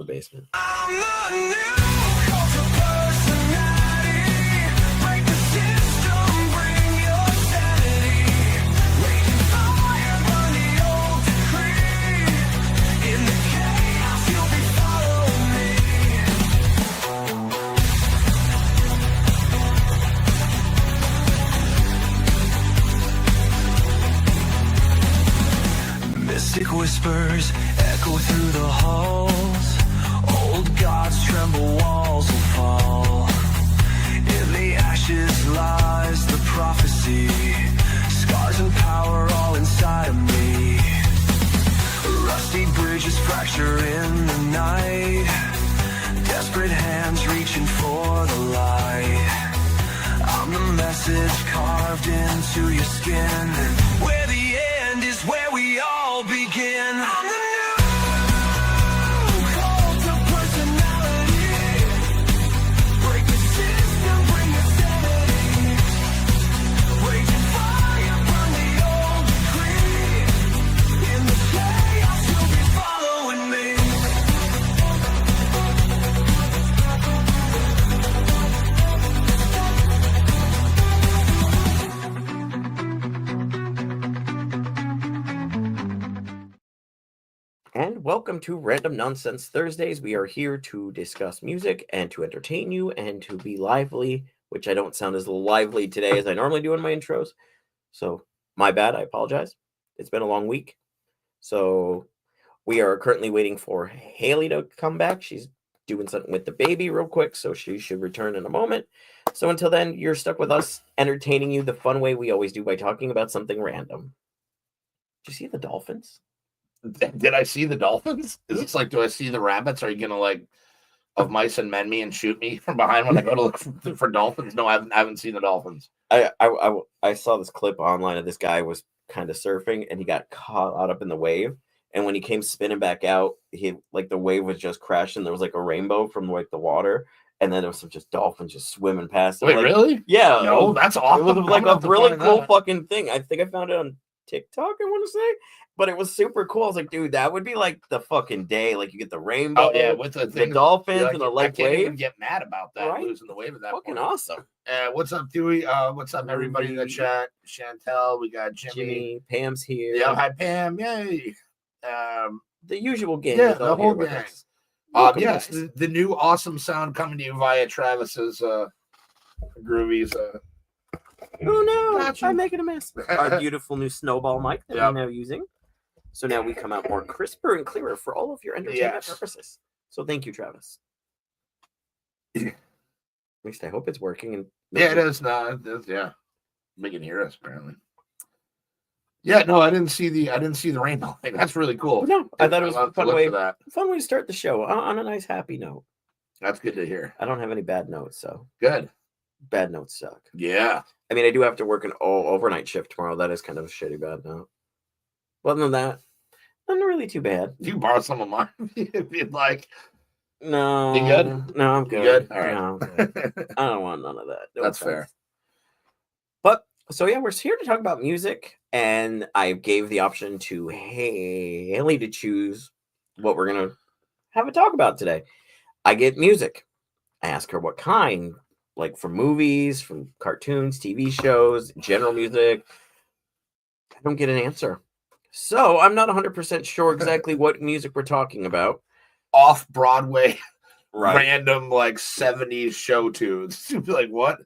basement. Mystic whispers echo through the halls. Old gods tremble, walls will fall. In the ashes lies the prophecy. Scars and power all inside of me. Rusty bridges fracture in the night. Desperate hands reaching for the light. I'm the message carved into your skin. Where the end is where we all begin. I'm the new cult of personality. Break the system, bring the sanity. Raging fire, burn the old decree. In the chaos, you'll be following me. And welcome to Random Nonsense Thursdays. We are here to discuss music and to entertain you and to be lively, which I don't sound as lively today as I normally do in my intros. So my bad, I apologize. It's been a long week. So we are currently waiting for Haley to come back. She's doing something with the baby real quick, so she should return in a moment. So until then, you're stuck with us, entertaining you the fun way we always do by talking about something random. Did you see the dolphins? Did I see the dolphins? Is this like, do I see the rabbits? Are you gonna like of mice and men me and shoot me from behind when I go to look for dolphins? No, I haven't seen the dolphins. I saw this clip online of this guy was kind of surfing and he got caught up in the wave. And when he came spinning back out, he like the wave was just crashing. There was like a rainbow from like the water, and then there was some just dolphins just swimming past him. Wait, like, really? Yeah. No, that's awesome. It was like a really cool fucking thing. I think I found it on TikTok, I want to say, but it was super cool. I was like, dude, that would be like the fucking day. Like you get the rainbow, with the dolphins like, and the light I can't wave. even get mad about that, right? Losing the wave at that fucking point. Awesome. What's up, Dewey? What's up, everybody in the chat? Chantel, we got Jimmy. Pam's here. Yeah, hi Pam. Yay. The usual gang. Yeah, the whole gang. Yes, guys. the new awesome sound coming to you via Travis's Groovy's. Oh no, Gotcha. I'm making a mess. Our beautiful new snowball mic that Yep. we're now using. So now we come out more crisper and clearer for all of your entertainment purposes. So thank you, Travis. At least I hope it's working. And Yeah, it is. No, it is, yeah. We can hear us apparently. Yeah, no, I didn't see the rainbow thing. That's really cool. No, I thought it was a fun way to start the show on a nice, happy note. That's good to hear. I don't have any bad notes, so good. Bad notes suck. Yeah. I mean, I do have to work an overnight shift tomorrow. That is kind of a shitty bad note. But other than that, not really too bad. You can borrow some of mine if you'd like. No. You good? No, I'm good. You good? All right. No, I'm good. I don't want none of that. No That's offense. fair. But so yeah, we're here to talk about music, and I gave the option to Haley to choose what we're gonna have a talk about today. I get music. I ask her what kind, like from movies, from cartoons, TV shows, general music. I don't get an answer. So I'm not 100% sure exactly what music we're talking about. Off-Broadway, right? Random like 70s show tunes. You'd be like, what?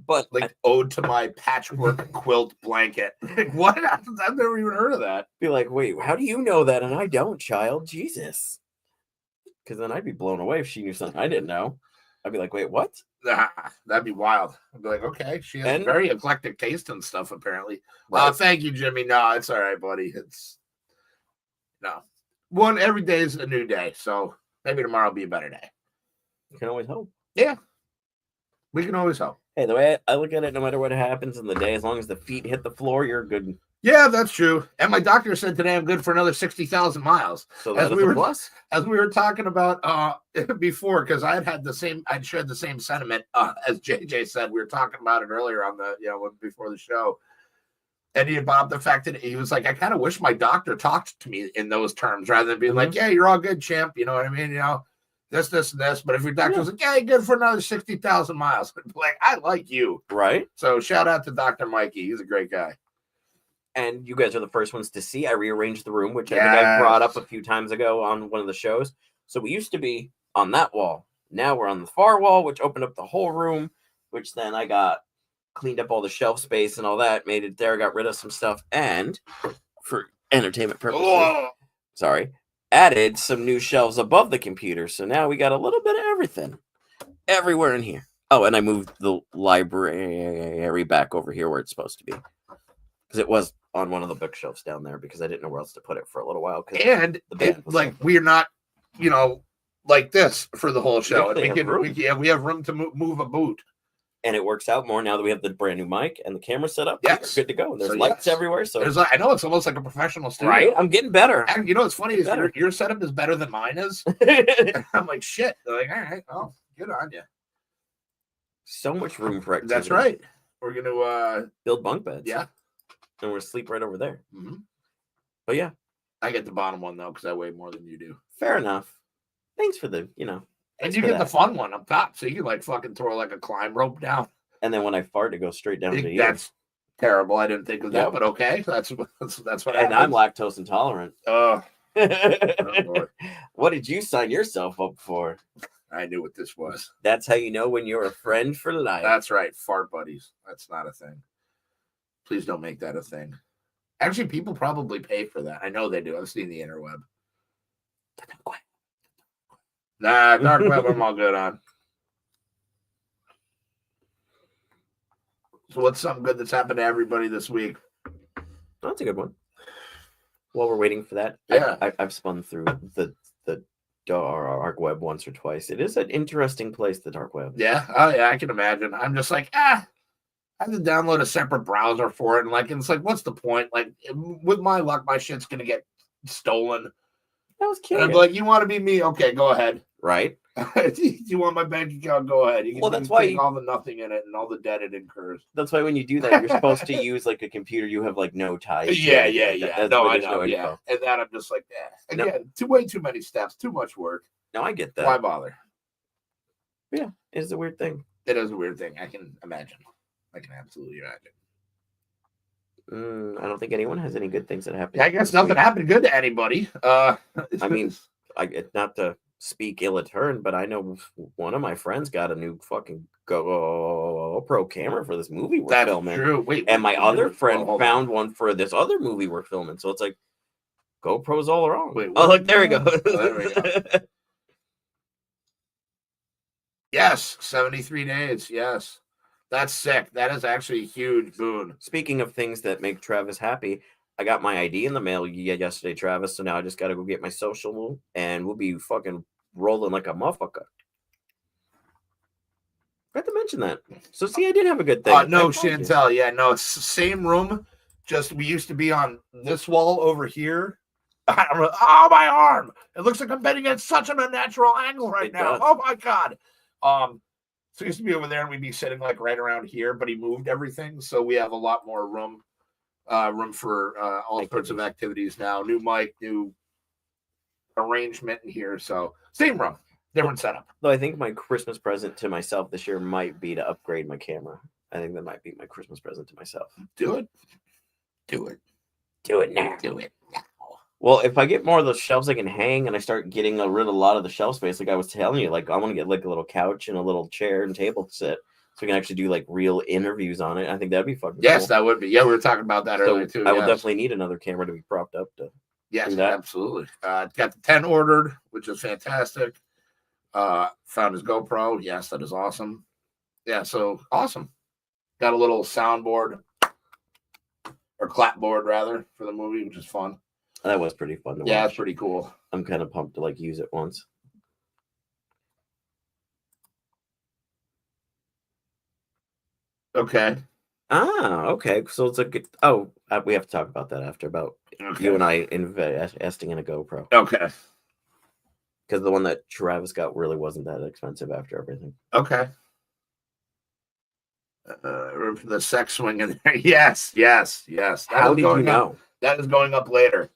But like Ode to My Patchwork Quilt Blanket. Like, what? I've never even heard of that. Be like, wait, how do you know that? And I don't, child. Jesus. Because then I'd be blown away if she knew something I didn't know. I'd be like, wait, what? That'd be wild. I'd be like, okay, she has very eclectic taste and stuff, apparently. Right. Thank you, Jimmy. No, it's all right, buddy. It's every day is a new day, so maybe tomorrow will be a better day. You can always hope. Yeah. We can always hope. Hey, the way I look at it, no matter what happens in the day, as long as the feet hit the floor, you're good. Yeah, that's true. And my doctor said today I'm good for another 60,000 miles. So as we were talking about before, because I'd shared the same sentiment as JJ said. We were talking about it earlier on the before the show. And he brought up the fact that he was like, I kind of wish my doctor talked to me in those terms rather than being like, yeah, you're all good, champ. You know what I mean? You know, this, and this. But if your doctor was like, yeah, you're good for another 60,000 miles, I'd be like, I like you. Right. So shout out to Dr. Mikey. He's a great guy. And you guys are the first ones to see. I rearranged the room, which I think I brought up a few times ago on one of the shows. So we used to be on that wall. Now we're on the far wall, which opened up the whole room, which then I got cleaned up all the shelf space and all that, made it there, got rid of some stuff, and for entertainment purposes, added some new shelves above the computer. So now we got a little bit of everything everywhere in here. Oh, and I moved the library back over here where it's supposed to be, because it was on one of the bookshelves down there because I didn't know where else to put it for a little while. And we're not, you know, like this for the whole show. We have room to move a boot. And it works out more now that we have the brand new mic and the camera set up. Yes. We're good to go. There's lights everywhere. So I know it's almost like a professional studio. Right? I'm getting better. And you know what's funny is your setup is better than mine is. I'm like, shit. They're like, all right, well, good on you. So much room for activity. That's right. We're going to build bunk beds. Yeah. And we're going to sleep right over there. Mm-hmm. But yeah. I get the bottom one, though, because I weigh more than you do. Fair enough. Thanks for the, you know. And you get the fun one up top, so you can like fucking throw like a climb rope down. And then when I fart, it goes straight down to you. That's terrible. I didn't think of that, but okay. That's what and I'm lactose intolerant. Oh, boy. What did you sign yourself up for? I knew what this was. That's how you know when you're a friend for life. That's right. Fart buddies. That's not a thing. Please don't make that a thing. Actually, people probably pay for that. I know they do. I've seen the interweb. Nah, dark web I'm all good on. So what's something good that's happened to everybody this week? That's a good one. While we're waiting for that, yeah, I've spun through the dark web once or twice. It is an interesting place, the dark web. Yeah, oh yeah, I can imagine. I'm just like, I have to download a separate browser for it, and it's like, what's the point? Like, with my luck, my shit's gonna get stolen. That was cute. I'm like, you want to be me? Okay, go ahead. Right. You want my bank account? Go ahead. You can that's why all the nothing in it and all the debt it incurs. That's why when you do that, you're supposed to use like a computer you have like no ties. Yeah. No, I know. Yeah, and that I'm just like, again, way too many steps, too much work. No, I get that. Why bother? Yeah, it's a weird thing. It is a weird thing. I can imagine. I can absolutely imagine. I don't think anyone has any good things that happen. Yeah, I guess nothing happened good to anybody. I mean, not to speak ill of turn, but I know one of my friends got a new fucking GoPro camera for this movie we're filming. True. Wait, and my other friend found one for this other movie we're filming. So it's like GoPros all around. Wait, look, there we go. There we go. Yes, 73 days. Yes. That's sick. That is actually a huge boon. Speaking of things that make Travis happy, I got my ID in the mail yesterday, Travis. So now I just got to go get my social, and we'll be fucking rolling like a motherfucker. Forgot to mention that. So see, I did have a good thing. No, Chantel. Yeah, no, it's the same room. Just we used to be on this wall over here. Oh, my arm! It looks like I'm bending at such an unnatural angle right now. Does. Oh my god. So he used to be over there, and we'd be sitting like right around here, but he moved everything, so we have a lot more room for all sorts of activities now. New mic, new arrangement in here, so same room, different setup. Though I think my Christmas present to myself this year might be to upgrade my camera. I think that might be my Christmas present to myself. Do it now. Do it now. Well, if I get more of those shelves I can hang and I start getting rid of a lot of the shelf space, like I was telling you, like I want to get like a little couch and a little chair and table to sit so we can actually do like real interviews on it. I think that'd be fucking Yes, cool. That would be. Yeah, we were talking about that earlier too. I will definitely need another camera to be propped up to Yes, do that. Absolutely. Got the 10 ordered, which is fantastic. Found his GoPro. Yes, that is awesome. Yeah, so awesome. Got a little soundboard or clapboard rather for the movie, which is fun. That was pretty fun to watch. Yeah, it's pretty cool. I'm kind of pumped to like use it once. Okay. Okay. So it's a good. We have to talk about that after about you and I investing in a GoPro. Okay. Because the one that Travis got really wasn't that expensive after everything. Okay. Room for the sex swing in there. Yes. That How is did you going up. know? That is going up later.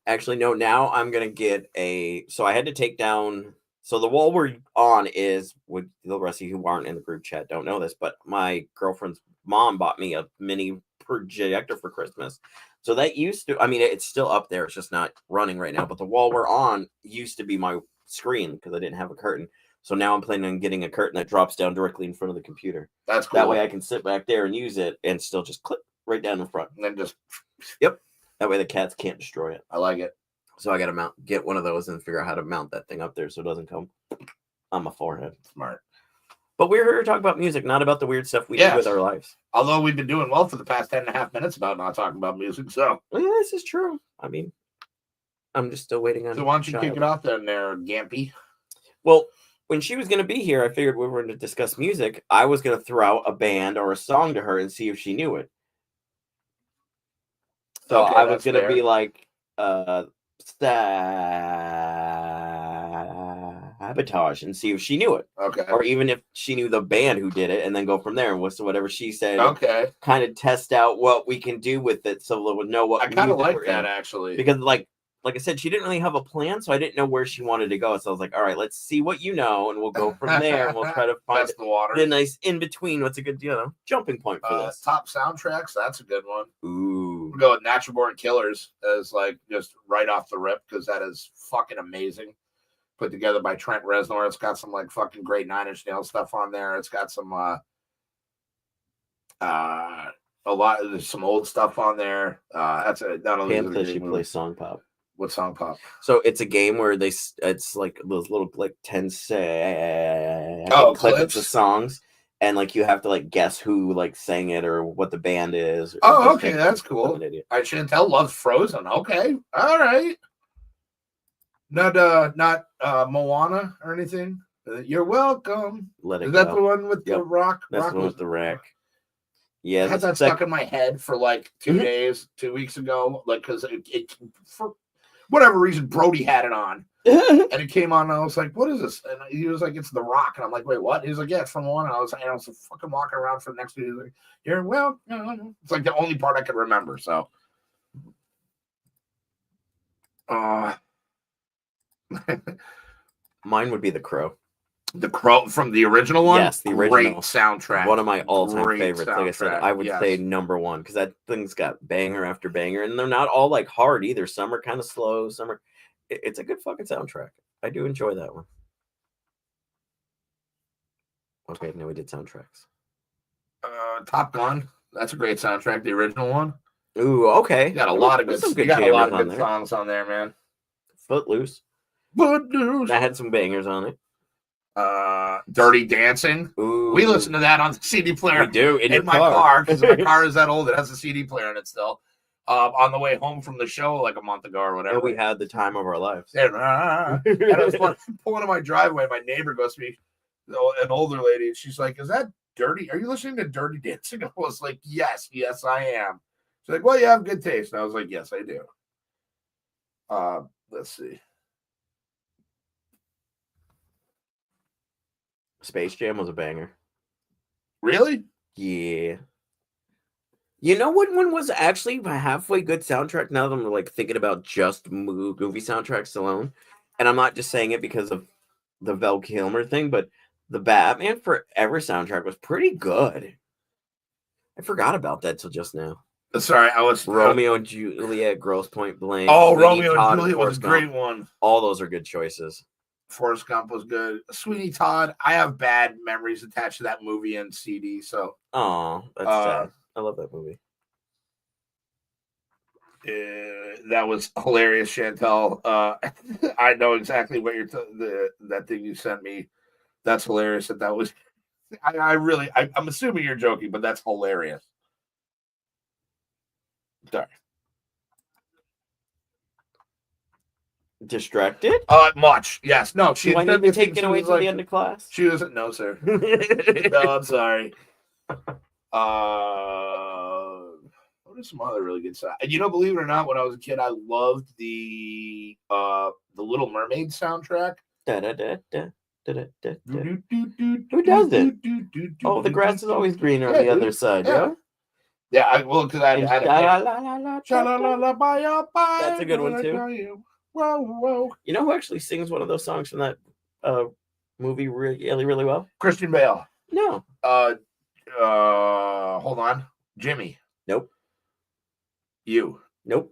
Actually, no. Now I'm gonna get a. So I had to take down. So the wall we're on is, with the rest of you who aren't in the group chat don't know this, but my girlfriend's mom bought me a mini projector for Christmas. So that used to, I mean, it's still up there. It's just not running right now. But the wall we're on used to be my screen because I didn't have a curtain. So now I'm planning on getting a curtain that drops down directly in front of the computer. That's cool. That way I can sit back there and use it and still just click right down in front. And then just. Yep. That way the cats can't destroy it. I like it. So I got to get one of those and figure out how to mount that thing up there so it doesn't come on my forehead. Smart. But we're here to talk about music, not about the weird stuff we do with our lives. Although we've been doing well for the past 10.5 minutes about not talking about music. So yeah, this is true. I mean, I'm just still waiting on. So why don't you kick it off then there, Gampy? Well, when she was going to be here, I figured we were going to discuss music. I was going to throw out a band or a song to her and see if she knew it. So I was going to be like, Sabotage and see if she knew it. Okay. Or even if she knew the band who did it, and then go from there and whatever she said. Okay. Kind of test out what we can do with it so we'll know what. I kind of like that actually. Because like I said, she didn't really have a plan, so I didn't know where she wanted to go. So I was like, all right, let's see what you know, and we'll go from there, and we'll try to find the nice in between. What's a good jumping point for this? Top soundtracks, that's a good one. Ooh. We'll go with Natural Born Killers as like just right off the rip because that is fucking amazing. Put together by Trent Reznor. It's got some like fucking great Nine Inch Nails stuff on there. It's got some there's some old stuff on there. That's a not only Panther, she plays Song Pop. What Song Pop? So it's a game where it's like those little like 10 clips of songs, and like you have to like guess who like sang it or what the band is. Oh, okay, that's cool. All right, Chantel loves Frozen. Okay, all right. Not Moana or anything. You're welcome. Is that the one with the rock? That's the one with the rack. Yeah, I had that stuck in my head for like 2 days, 2 weeks ago, like because it for whatever reason Brody had it on, and it came on, and I was like, "What is this?" And he was like, "It's the Rock," and I'm like, "Wait, what?" He was like, "Yeah, it's from one." And I was fucking walking around for the next week. Like, "You're well," it's like the only part I could remember. So, mine would be The Crow. The Crow from the original one? Yes, the original. Great soundtrack. One of my all-time favorites. Soundtrack. Like I said, I would say number one because that thing's got banger after banger, and they're not all like hard either. Some are kind of slow. Some are. It's a good fucking soundtrack. I do enjoy that one. Okay, now we did soundtracks. Top Gun. That's a great soundtrack. The original one. Ooh, okay. You got a lot of good songs on there, man. Footloose. Footloose. That had some bangers on it. Dirty Dancing. Ooh. We listen to that on the CD player. We do in my car because my car is that old. It has a CD player in it still. On the way home from the show like a month ago or whatever. And we had the time of our lives. And it was fun. Pulling in my driveway, my neighbor goes to me, an older lady, and she's like, "Is that Dirty? Are you listening to Dirty Dancing?" I was like, yes, I am. She's like, "Well, you have good taste." And I was like, "Yes, I do." Let's see. Space Jam was a banger. Really? Yeah. You know what one was actually a halfway good soundtrack now that I'm like thinking about just movie soundtracks alone? And I'm not just saying it because of the Val Kilmer thing, but the Batman Forever soundtrack was pretty good. I forgot about that till just now. Sorry, I was Romeo and Juliet, Grosse Point Blank. Oh, Romeo and Juliet was a great one. All those are good choices. Forrest Gump was good. Sweeney Todd. I have bad memories attached to that movie and CD. So, that's sad. I love that movie. That was hilarious, Chantel. I know exactly what you're that thing you sent me. That's hilarious. That was. I'm assuming you're joking, but that's hilarious. Sorry. Distracted? Much. Yes. No. She wanted to take it away to the end of class. She was no, sir. No, I'm sorry. What are some other really good stuff? And believe it or not, when I was a kid, I loved the Little Mermaid soundtrack. Da da da da. Who does it? Oh, the grass is always greener on the other side. Yeah. Yeah, because I And had a That's a good one, too. Whoa, whoa. You know who actually sings one of those songs from that movie really, really well? Christian Bale. No. Hold on. Jimmy. Nope. You. Nope.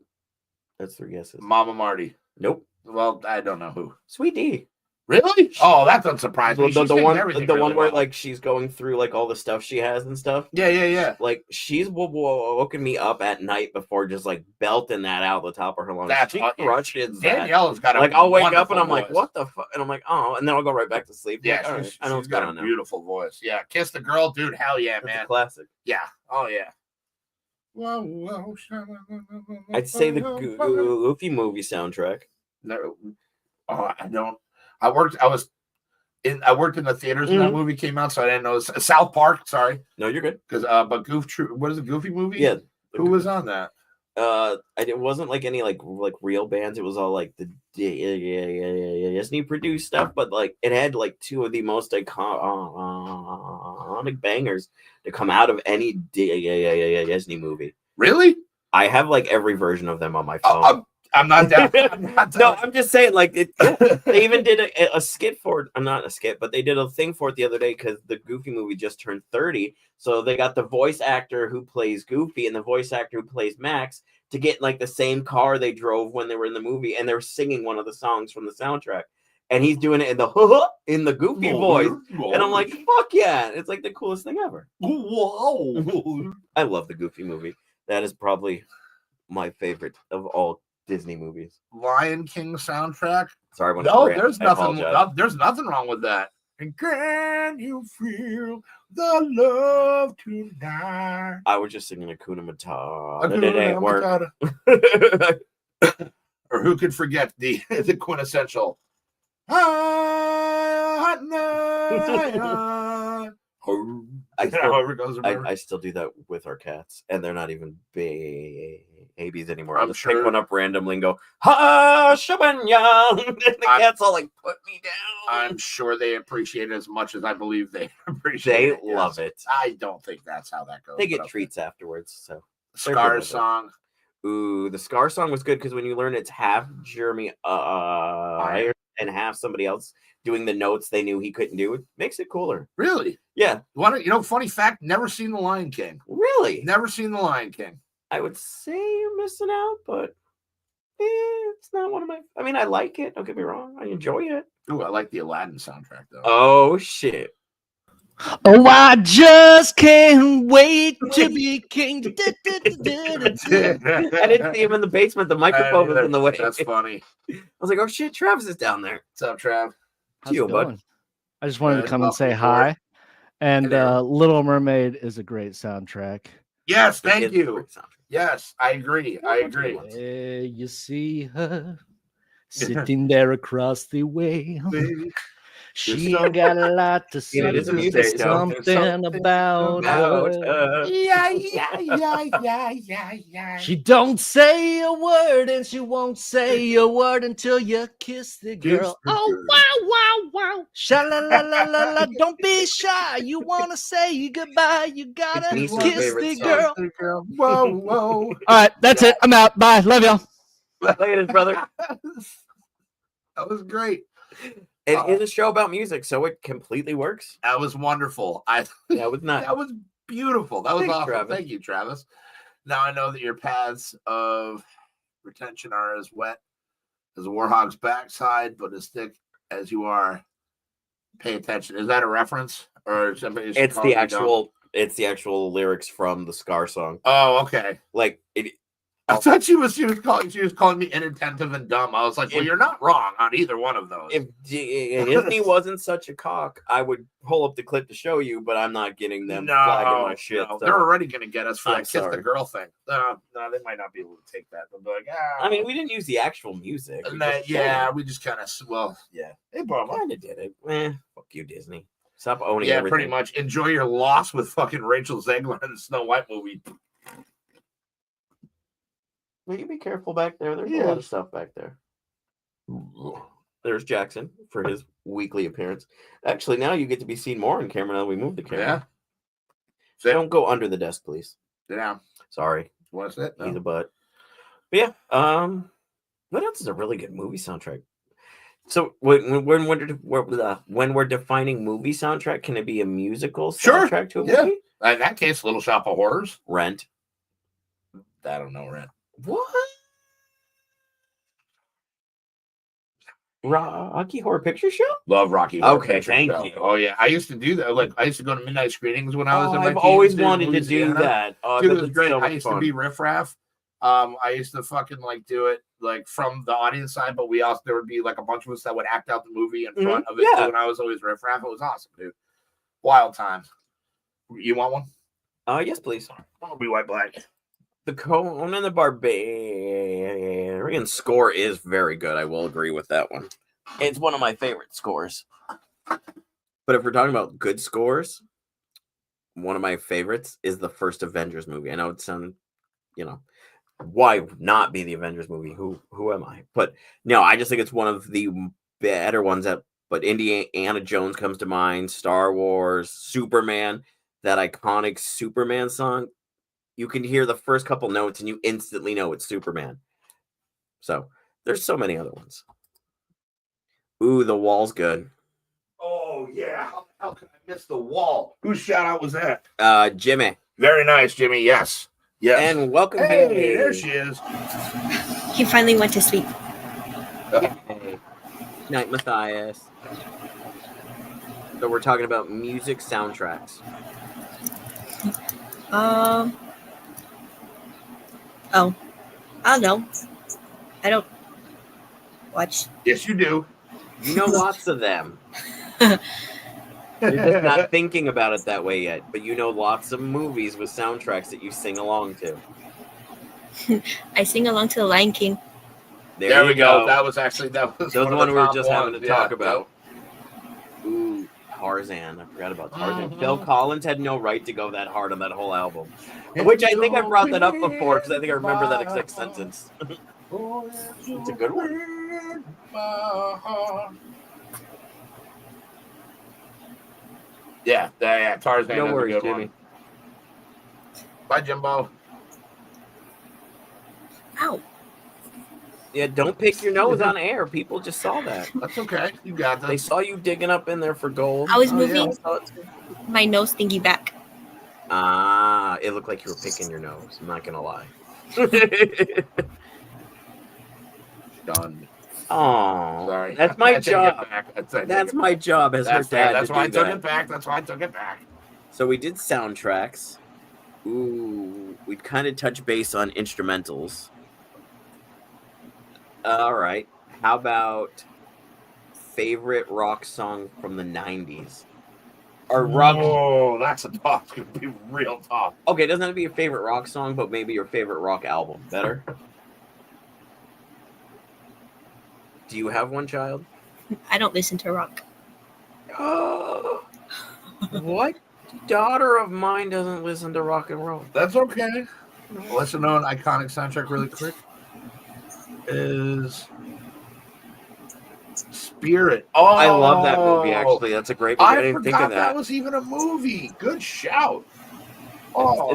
That's 3 guesses. Mama Marty. Nope. Well, I don't know who. Sweet D. Really? Oh, that doesn't surprise me. The one really where well. like she's going through like all the stuff she has and stuff. Yeah. Like she's woken me up at night before just like belting that out the top of her lungs. That's she crushes that. Danielle's got a like I'll wake up and I'm voice. like, what the fuck? And I'm like, oh, and then I'll go right back to sleep. Yeah, like, she's, I know she's got a beautiful voice. Yeah, Kiss the Girl, dude. Hell yeah, That's man. a classic. Yeah. Oh yeah. I'd say the Goofy movie soundtrack. No, I don't. I worked in the theaters when that movie came out, so I didn't know. South Park, sorry. No, you're good. Because but what is a Goofy movie? Yeah. Who was on that? It wasn't like any like real bands. It was all like the Disney produced stuff, but like it had like 2 of the most iconic bangers to come out of any Disney movie. Really? I have like every version of them on my phone. I'm not down. No, I'm just saying, like, they even did a skit for it. Not a skit, but they did a thing for it the other day because the Goofy movie just turned 30. So they got the voice actor who plays Goofy and the voice actor who plays Max to get like the same car they drove when they were in the movie, and they were singing one of the songs from the soundtrack. And he's doing it in the Goofy voice, and I'm like, fuck yeah! It's like the coolest thing ever. Whoa! I love the Goofy movie. That is probably my favorite of all Disney movies. Lion King soundtrack. Sorry, there's nothing. There's nothing wrong with that. And can you feel the love tonight? I was just singing Hakuna Matata. Or who could forget the quintessential hot night. I still do that with our cats, and they're not even babies anymore. I'll just pick one up randomly and go, ha, Shabanya. And the cats all like put me down. I'm sure they appreciate it as much as I believe they appreciate it. They love it. I don't think that's how that goes. They get treats afterwards. So Scar song. Ooh, the Scar song was good because when you learn it's half Jeremy and half somebody else doing the notes they knew he couldn't do, it makes it cooler. Really? Yeah. Funny fact, never seen The Lion King. Really? Never seen The Lion King. I would say you're missing out, but it's not one of my... I mean, I like it. Don't get me wrong. I enjoy it. Ooh, I like the Aladdin soundtrack, though. Oh, shit. Oh, I just can't wait to be king. I didn't see him in the basement. The microphone was in the way. That's funny. I was like, oh, shit, Travis is down there. What's up, Trav? How's you, it going? bud? I just wanted to come and say hi. And Little Mermaid is a great soundtrack. Yes, thank you. Yes, I agree. Hey, you see her sitting there across the way. She ain't got a lot to say. It is a music something about her. Yeah. She don't say a word, and she won't say a word until you kiss the girl. Oh, wow. Sha-la-la-la-la-la. Don't be shy. You want to say goodbye. You gotta kiss the girl. Whoa. All right, that's it. I'm out. Bye. Love y'all. Later, brother. That was great. It is a show about music, so it completely works. That was wonderful. That was nice. That was beautiful. That was awesome. Travis. Thank you, Travis. Now I know that your paths of retention are as wet as a warhog's backside, but as thick as you are. Pay attention. Is that a reference, or somebody? It's the actual lyrics from the Scar song. Oh, okay. Like it. I thought she was calling me inattentive and dumb. I was like, well, you're not wrong on either one of those. If Disney wasn't such a cock, I would pull up the clip to show you, but I'm not getting them flagging my shit. No, so. They're already going to get us for that Kiss sorry. the Girl thing. No, they might not be able to take that. They'll be like, I mean, we didn't use the actual music. We just kind of, Hey, Bob. Kind of did it. Fuck you, Disney. Stop owning everything. everything. Pretty much. Enjoy your loss with fucking Rachel Zegler in the Snow White movie. Will you be careful back there? There's a lot of stuff back there. There's Jackson for his weekly appearance. Actually, now you get to be seen more on camera now that we moved the camera. Yeah. So don't go under the desk, please. Sit down. Sorry. What's it? He's a butt. But yeah, what else is a really good movie soundtrack? So when we're defining movie soundtrack, can it be a musical Sure. soundtrack to a Yeah. movie? In that case, Little Shop of Horrors. Rent. I don't know, Rent. What? Rocky Horror Picture Show? Love Rocky Horror Okay, Picture thank Show. you. Oh yeah, I used to do that. Like I used to go to midnight screenings when I was in my I've teens, always dude, wanted to do Louisiana. that. Oh, Dude, it that's was great. so I much used fun. to be riffraff. I used to fucking like do it like from the audience side, but there would be like a bunch of us that would act out the movie in front of it too. And I was always riffraff. It was awesome, dude. Wild times. You want one? Yes, please. I'll be white black. The Conan the Barbarian score is very good. I will agree with that one. It's one of my favorite scores. But if we're talking about good scores, one of my favorites is the first Avengers movie. I know it sounded, why not be the Avengers movie? Who am I? But no, I just think it's one of the better ones. But Indiana Jones comes to mind, Star Wars, Superman, that iconic Superman song. You can hear the first couple notes and you instantly know it's Superman. So there's so many other ones. Ooh, The Wall's good. Oh yeah. How could I miss The Wall? Whose shout out was that? Jimmy. Very nice, Jimmy. Yes. Yes. And welcome. Hey, there she is. He finally went to sleep. Hey. Night Matthias. So we're talking about music soundtracks. Oh, I don't know. I don't watch. Yes, you do. You know lots of them. You're just not thinking about it that way yet, but you know lots of movies with soundtracks that you sing along to. I sing along to The Lion King. There we go. That was Those one one of we the were just top having to ones. talk Yeah. about. Ooh, Tarzan. I forgot about Tarzan. Mhm. Phil Collins had no right to go that hard on that whole album. Which I think I brought that up before because I think I remember that exact sentence. It's a good one. Yeah, Tarzan. No is worries, a good Jimmy. one. Bye, Jimbo. Ow. Yeah, don't pick your nose on air. People just saw that. That's okay. You got They this. saw you digging up in there for gold. I was Oh, yeah, moving I saw it too. my nose thingy back. Ah, it looked like you were picking your nose. I'm not gonna lie. Done. Oh, Sorry. that's I my take it job. back. I take That's it my back. job as her That's fair. dad. That's to why I do took that. it back. That's why I took it back. So we did soundtracks. Ooh, we kind of touch base on instrumentals. All right. How about favorite rock song from the 90s? Or rock. Oh, that's a tough. It's gonna be real tough. Okay, it doesn't have to be your favorite rock song, but maybe your favorite rock album. Better? Do you have one, child? I don't listen to rock. Oh, what daughter of mine doesn't listen to rock and roll? That's okay. Lesser known iconic soundtrack, really quick, is Spirit. Oh, I love that movie, actually. That's a great movie. I I didn't think forgot of that that. was even a movie. Good shout. Oh,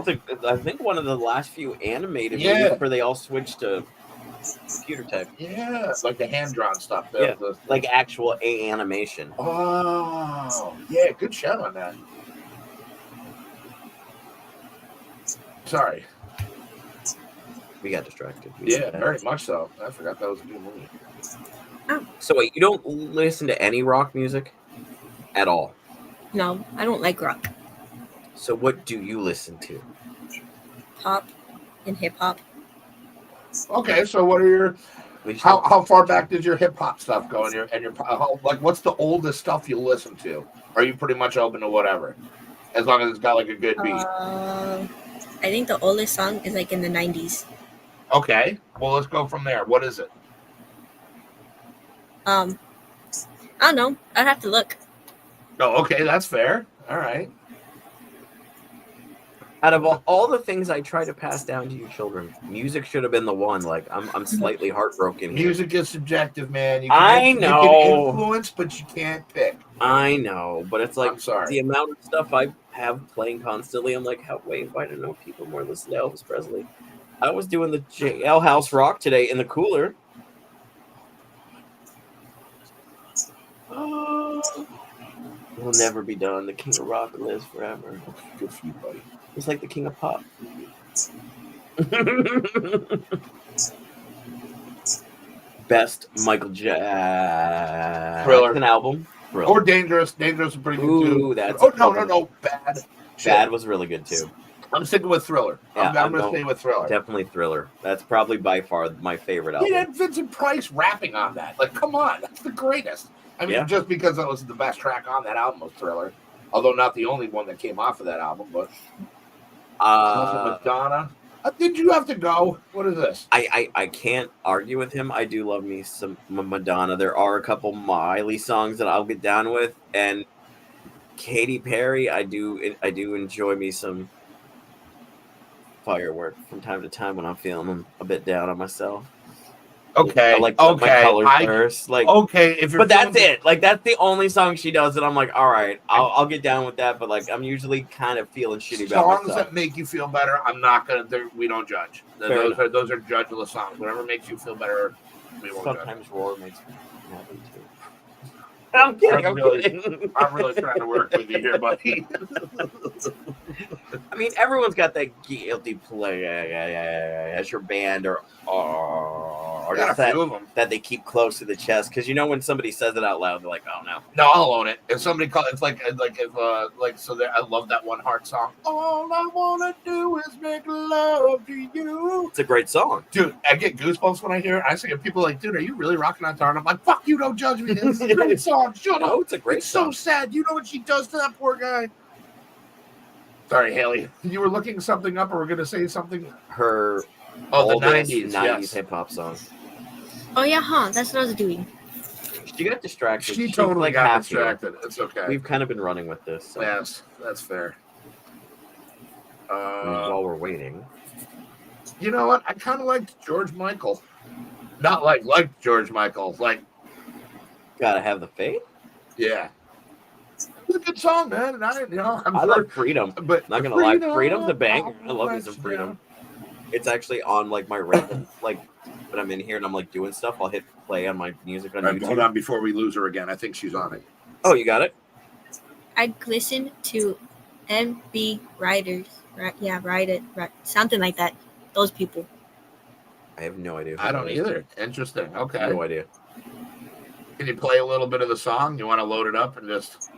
I think one of the last few animated Yeah. movies where they all switched to computer tech. yeah, it's like the hand drawn stuff. Yeah, like actual animation. Oh, yeah, good shout on that. Sorry. We got distracted. Yeah, very much so. I forgot that was a good movie. So wait, you don't listen to any rock music at all? No, I don't like rock. So what do you listen to? Pop and hip hop. Okay, so what are your how far back did your hip hop stuff go? And your like what's the oldest stuff you listen to? Or are you pretty much open to whatever, as long as it's got like a good beat? I think the oldest song is like in the 90s. Okay, well let's go from there. What is it? I don't know. I'd have to look. Oh, okay, that's fair. All right. Out of all the things I try to pass down to you children, music should have been the one. Like I'm slightly heartbroken here. Music is subjective, man. You I can know. influence, but you can't pick. I know, but it's like I'm sorry. the amount of stuff I have playing constantly. I'm like, why do no people more listen to Elvis Presley? I was doing the Jailhouse Rock today in the cooler. Will never be done. The king of rock lives forever. Good for you, buddy. It's like the king of pop. Best Michael Jackson Thriller. album. Thriller. Or Dangerous. Dangerous is pretty good Ooh, too. that's Oh no. Bad. Bad was really good too. I'm sticking with Thriller. Yeah, I'm gonna stay with Thriller. Definitely Thriller. That's probably by far my favorite album. He had Vincent Price rapping on that. Like, come on, that's the greatest. I mean, just because that was the best track on that album was Thriller, although not the only one that came off of that album. But Madonna. Did you have to go? What is this? I can't argue with him. I do love me some Madonna. There are a couple Miley songs that I'll get down with, and Katy Perry. I do enjoy me some Firework from time to time when I'm feeling a bit down on myself. Okay. I like my colors first. Like if you're but that's it. Like that's the only song she does that I'm like, all right, I'll get down with that. But like I'm usually kind of feeling shitty about songs myself. that make you feel better. I'm not gonna. We don't judge. Those are judgeless songs. Whatever makes you feel better, we won't Sometimes judge. Roar makes me happy too. I'm kidding. I'm kidding. I'm really trying to work with you here, buddy. I mean, everyone's got that guilty pleasure as your band or just that they keep close to the chest. Because you know when somebody says it out loud, they're like, "Oh no." No, I'll own it. If somebody calls, it's like I love that one Heart song. All I wanna do is make love to you. It's a great song, dude. I get goosebumps when I hear it. I see people like, dude, are you really rocking on guitar? And I'm like, fuck you, don't judge me. This is a great song. Shut up. It's a great song. So sad. You know what she does to that poor guy. Sorry, Haley. You were looking something up, or we're gonna say something. The '90s hip hop song. Oh yeah, huh? That's what I was doing. She got distracted. She totally got distracted. It's okay. We've kind of been running with this. So. Yes, that's fair. While we're waiting, you know what? I kind of liked George Michael. Not like George Michael. Like, Gotta Have the Faith. Yeah. It's a good song, man. And I love Freedom, but not gonna lie, Freedom's a banger. I love me some Freedom. It's actually on like my random, like when I'm in here and I'm like doing stuff, I'll hit play on my music on YouTube. Hold on before we lose her again. I think she's on it. Oh, you got it? I'd listen to MB Riders. Right? Yeah, right. Something like that. Those people. I have no idea. I don't either. Interesting. Okay. No idea. Can you play a little bit of the song? You want to load it up and just...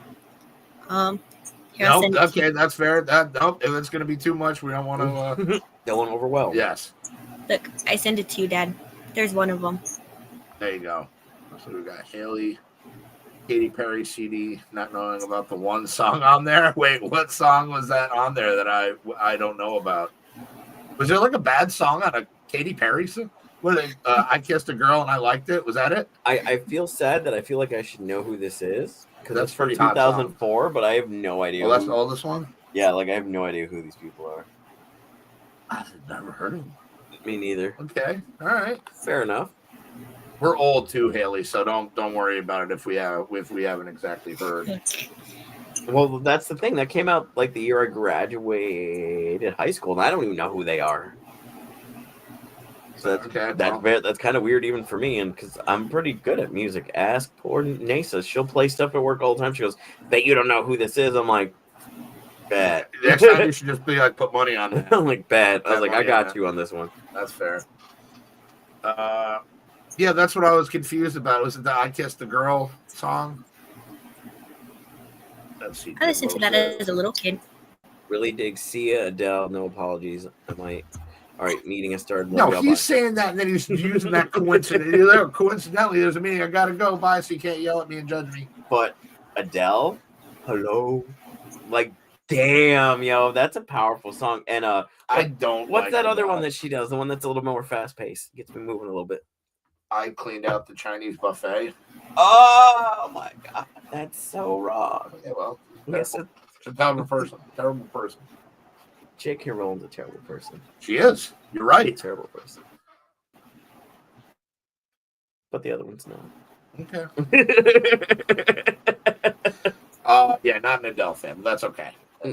No, okay, that's fair. If it's going to be too much, we don't want to... Don't want to overwhelm. Yes. Look, I sent it to you, Dad. There's one of them. There you go. So we got Haley, Katy Perry CD, not knowing about the one song on there. Wait, what song was that on there that I don't know about? Was there like a bad song on a Katy Perry song? I Kissed a Girl and I Liked It. Was that it? I feel sad that I feel like I should know who this is because That's it's from pretty hot 2004, but I have no idea. Oh, that's all this one? Yeah, like I have no idea who these people are. I've never heard of them. Me neither. Okay, all right, fair enough. We're old too, Haley, so don't worry about it if we haven't exactly heard. Well, that's the thing. That came out like the year I graduated high school, and I don't even know who they are. So that's kind of weird even for me, and because I'm pretty good at music. Ask poor Nasa. She'll play stuff at work all the time. She goes, "Bet you don't know who this is." I'm like, bet. Next time you should just be like, put money on that. I'm like, bet. I was like, I got you on this one. That's fair. Yeah, that's what I was confused about. Was it the I Kissed the Girl song? Let's see. I listened to that as a little kid. Really dig Sia, Adele. No apologies. I might. All right, meeting has started. No, he's saying that, and then he's using that coincidentally. Coincidentally, there's a meeting. I gotta go. Bye, so you can't yell at me and judge me. But Adele, hello, like, damn, yo, that's a powerful song. And I don't. What's like that other Adele. one that she does? The one that's a little more fast paced, gets me moving a little bit. I cleaned out the Chinese buffet. Oh my god, that's so wrong. Yeah, well, yes, it's a terrible person. Terrible person. J.K. Rowling's a terrible person. She is. You're right. Terrible person. But the other one's not. Okay. Yeah, not an Adele fan, but that's okay.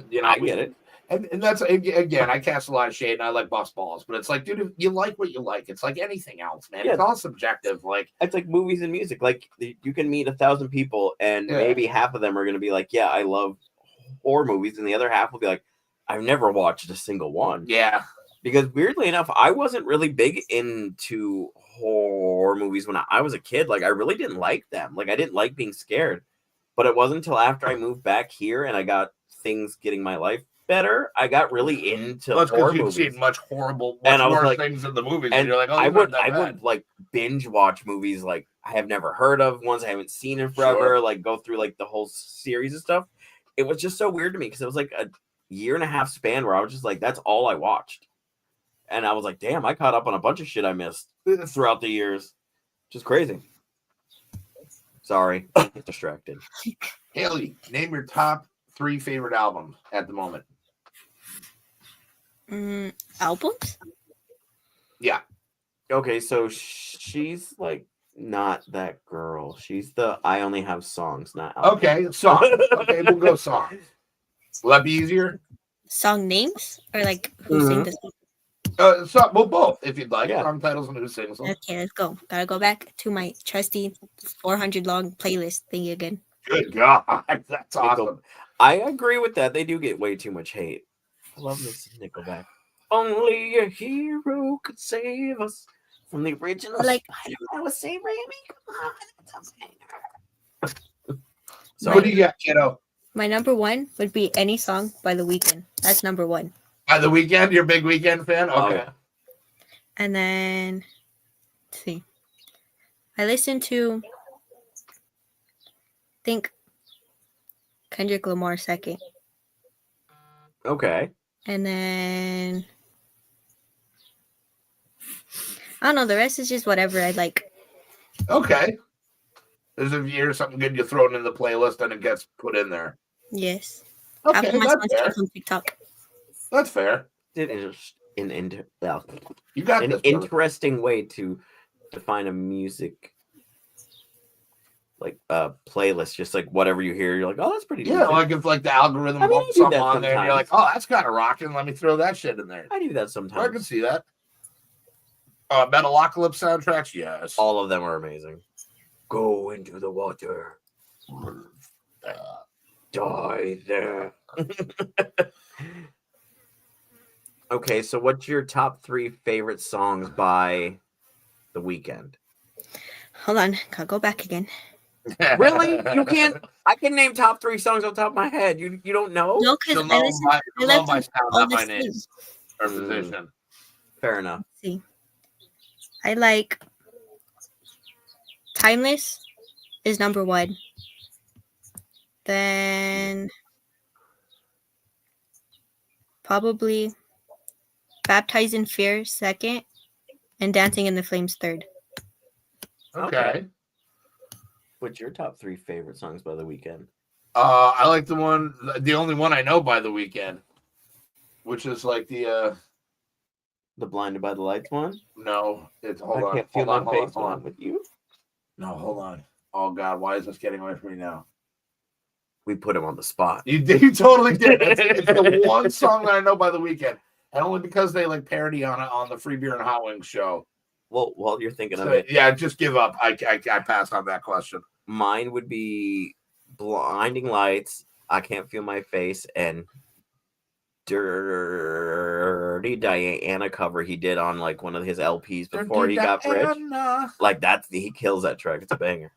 You know, I get it. And that's, again, I cast a lot of shade and I like bust balls, but it's like, dude, you like what you like. It's like anything else, man. Yeah. It's all subjective. Like, it's like movies and music. Like, you can meet 1,000 people, and maybe half of them are going to be like, yeah, I love horror movies, and the other half will be like, I've never watched a single one. Yeah. Because weirdly enough, I wasn't really big into horror movies when I was a kid. Like, I really didn't like them. Like, I didn't like being scared. But it wasn't until after I moved back here and I got things getting my life better, I got really into horror movies. You've seen much horrible, and I was worse like, things in the movies, and you're like, oh, I would like binge watch movies like I have never heard of, ones I haven't seen in forever, like go through like the whole series of stuff. It was just so weird to me because it was like a 1.5 year span where I was just like, that's all I watched. And I was like, damn, I caught up on a bunch of shit I missed throughout the years. Just crazy. Sorry, I get distracted. Haley, name your top 3 favorite albums at the moment. Albums? Yeah. Okay, so she's like not that girl. She's the I only have songs, not albums. Okay, songs. Okay, we'll go songs. Will that be easier? Song names or like who sing the song? Well, both if you'd like. Yeah. Song titles and who sings them. Okay, let's go. Gotta go back to my trusty 400 long playlist thingy again. Good God, that's awesome. I agree with that. They do get way too much hate. I love this Nickelback. Only a hero could save us from the original Spider-Man with Sam Raimi. Come on. So what do you got, kiddo? My number 1 would be any song by The Weeknd. That's number 1. By The Weeknd? You're a big Weeknd fan? Okay. Oh, yeah. And then, let's see. I listen to, I think, Kendrick Lamar second. Okay. And then, I don't know. The rest is just whatever I like. Okay. There's if you hear something good, you throw it in the playlist and it gets put in there. Yes. Okay, Half of my that's songs fair. come from TikTok. That's fair. You got an this, brother. interesting way to define a music like playlist, just like whatever you hear, you're like, oh, that's pretty Yeah, decent. like if like the algorithm I mean, bumps you do something that on there and you're like, sometimes. oh, that's kind of rocking. Let me throw that shit in there. I do that I can sometimes. see that. Metalocalypse soundtracks, yes. All of them are amazing. Go into the water. Die there. Okay, so what's your top 3 favorite songs by The Weeknd? Hold on. Gotta go back again. Really? You can't? I can name top 3 songs on top of my head. You don't know? No, because She'll I know listen. my, I she'll know listen my to sound, all not the my name things. or position. Fair enough. Let's see. I like Timeless is number 1. Then probably Baptized in Fear second, and Dancing in the Flames third. Okay. What's your top 3 favorite songs by The Weeknd? I like the only one I know by The Weeknd, which is like the Blinded by the Lights one? no, it's hold I on, can't feel hold on, my hold on, face hold one on. with you. No, hold on. Oh God, why is this getting away from me now? We put him on the spot. You totally did. It's the one song that I know by The Weeknd, and only because they like parody on the Free Beer and Hot Wings show. Well, while you're thinking of So, it, yeah, just give up. I passed on that question. mine would be Blinding Lights, I Can't Feel My Face, and Dirty Diana cover he did on like one of his LPs before he got rich. Like he kills that track. It's a banger.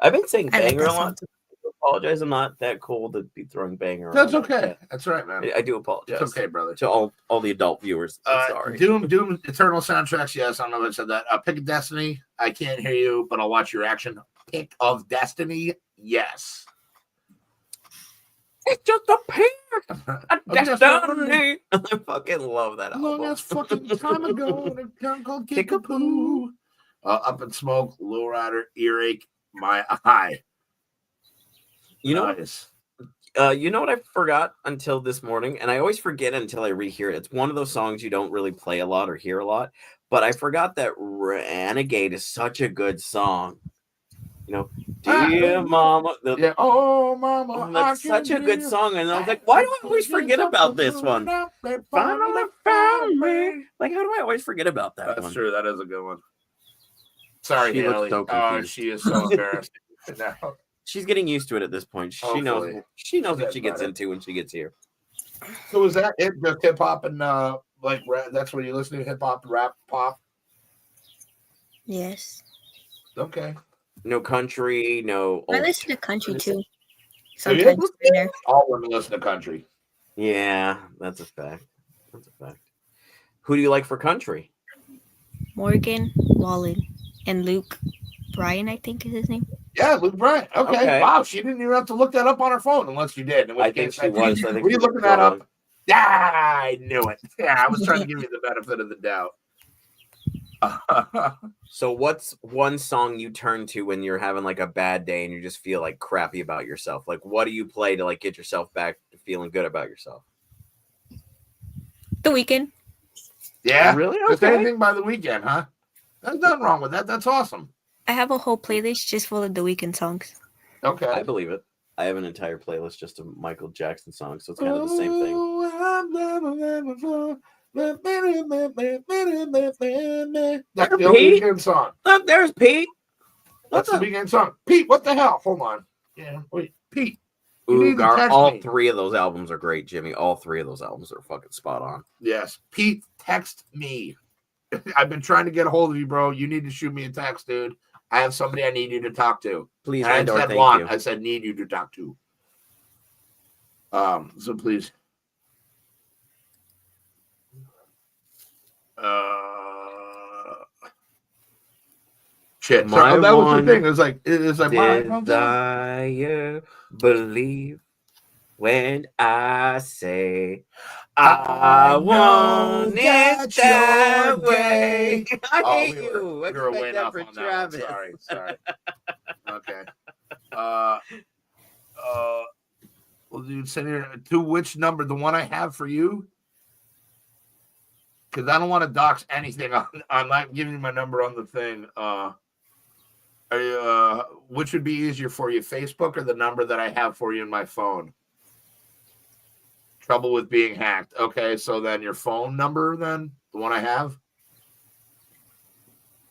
I've been saying I like banger that a lot. song. I apologize. I'm not that cool to be throwing banger. That's around. okay. That's right, man. I do apologize. It's okay, brother. To all the adult viewers. I'm sorry. Doom Eternal soundtracks. Yes, I don't know if I said that. Pick of Destiny. I can't hear you, but I'll watch your action. Pick of Destiny. Yes. It's just a pair of Destiny. I fucking love that album. Long as fucking time ago, in a town called Kickapoo. Up in Smoke, Lowrider, Earache, My Eye. You know, Nice. You know what I forgot until this morning, and I always forget until I rehear it. It's one of those songs you don't really play a lot or hear a lot, but I forgot that Renegade is such a good song. You know, dear mama. Yeah. Oh, mama, That's such a good song, and I was like, why do I always forget about this one? Finally found me. Like, how do I always forget about that That's one? true. That is a good one. Sorry, She looks Haley. so confused. She is so embarrassed now. She's getting used to it at this point. She knows. Hopefully. She knows what That's she gets better. into when she gets here. So is that it? Just hip hop and like that's what you listen to? Hip hop, rap, pop. Yes. Okay. No country, no. I listen to country too. Do you? Sometimes in there. All women listen to country. Yeah, that's a fact. That's a fact. Who do you like for country? Morgan Wallen and Luke Bryan, I think is his name. Yeah, Luke Bryan. Okay. Okay. Wow, she didn't even have to look that up on her phone unless you did. I think she was. I think Were you she was looking that up? scrolling. Yeah, I knew it. Yeah, I was trying to give you the benefit of the doubt. So, what's one song you turn to when you're having like a bad day and you just feel like crappy about yourself? Like, what do you play to like get yourself back to feeling good about yourself? The Weeknd. Yeah, Really? Just Okay. anything by the weekend, huh? There's nothing wrong with that. That's awesome. I have a whole playlist just full of The Weeknd songs. Okay. I believe it. I have an entire playlist just of Michael Jackson songs, so it's kind of the same thing. That's the only weekend song. Look, there's Pete. That's the weekend song. Pete, what the hell? Hold on. Yeah, wait, Pete. You need to Ooh, text all me. three of those albums are great, Jimmy. All three of those albums are fucking spot on. Yes, Pete, text me. I've been trying to get a hold of you, bro. You need to shoot me a text, dude. I have somebody I need you to talk to. Please, And I Andor, said thank want. you. I said need you to talk to. So please. Shit. My So, that was the one thing. It was like my desire, believe when I say I want it that way. I hate you. We were way Expect that off for on that one. Travis. Sorry. Okay. Well, dude, send here to which number? The one I have for you? Because I don't want to dox anything. I'm not giving you my number on the thing. Which would be easier for you, Facebook or the number that I have for you in my phone? Trouble with being hacked. Okay, so then your phone number, then the one I have.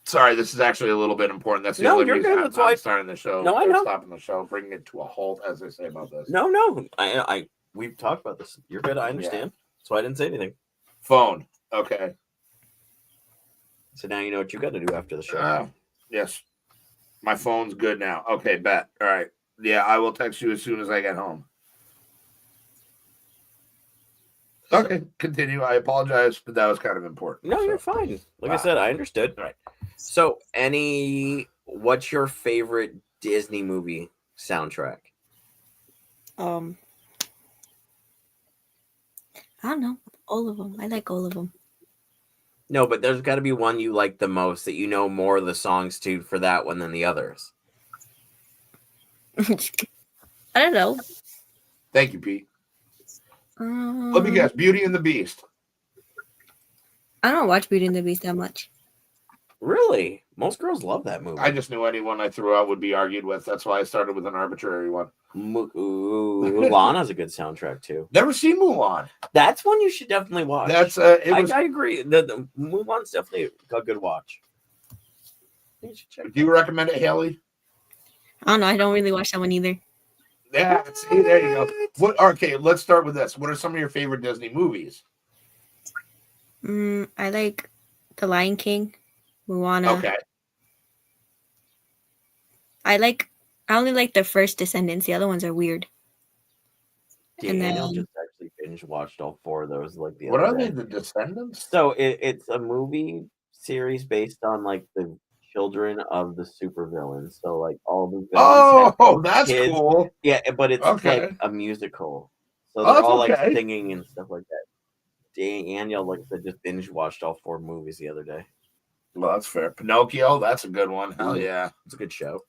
Sorry, this is actually a little bit important. That's the No, only you're reason good. I'm That's why- starting the show. No, I know. Stopping the show, bringing it to a halt, as they say about this. No. I we've talked about this. You're good. I understand. So I didn't say anything. Phone. Okay. So now you know what you got to do after the show. Yes. My phone's good now. Okay, bet. All right. Yeah, I will text you as soon as I get home. Okay, continue. I apologize, but that was kind of important. No, you're fine. Like I said, I understood. Right. So, what's your favorite Disney movie soundtrack? I don't know. All of them. I like all of them. No, but there's got to be one you like the most that you know more of the songs to for that one than the others. I don't know. Thank you, Pete. Let me guess. Beauty and the Beast. I don't watch Beauty and the Beast that much. Really? Most girls love that movie. I just knew anyone I threw out would be argued with. That's why I started with an arbitrary one. Mulan has a good soundtrack too. Never seen Mulan. That's one you should definitely watch. That's I agree. The Mulan's definitely a good watch. You should check Do you recommend it, Haley? I don't know. I don't really watch that one either. Yeah, see, there you go. What? Okay, let's start with this. What are some of your favorite Disney movies? I like The Lion King, Moana. Okay. I only like the first Descendants. The other ones are weird. And Daniel then- just actually binge watched all four of those like the What other are they? day. The Descendants? So it's a movie series based on like the children of the supervillains. So like all the villains Oh, have that's kids. cool. Yeah, but it's Okay. like a musical. So Oh, they're that's all okay. like singing and stuff like that. Daniel, like I said, just binge watched all four movies the other day. Well, that's fair. Pinocchio, that's a good one. Hell Ooh. yeah. It's a good show.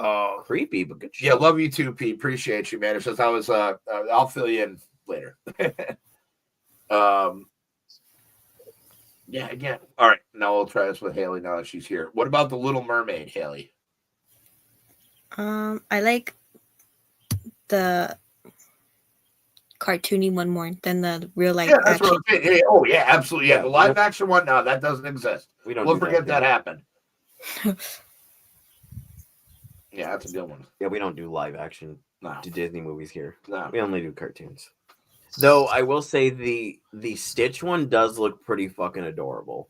Oh, Creepy, but good shit. yeah, love you too, Pete. Appreciate you, man. It's just I was I'll fill you in later. Yeah, again. All right, now we'll try this with Haley now that she's here. What about the Little Mermaid, Haley? I like the cartoony one more than the real life Yeah, that's action. what I'm saying. Hey, oh yeah, absolutely. Yeah, Yeah, the live action one, no, that doesn't exist. We don't. We'll do forget that here. happened. Yeah, that's a good one. Yeah, we don't do live action No, Disney movies here. no. We only do cartoons. Though I will say the Stitch one does look pretty fucking adorable.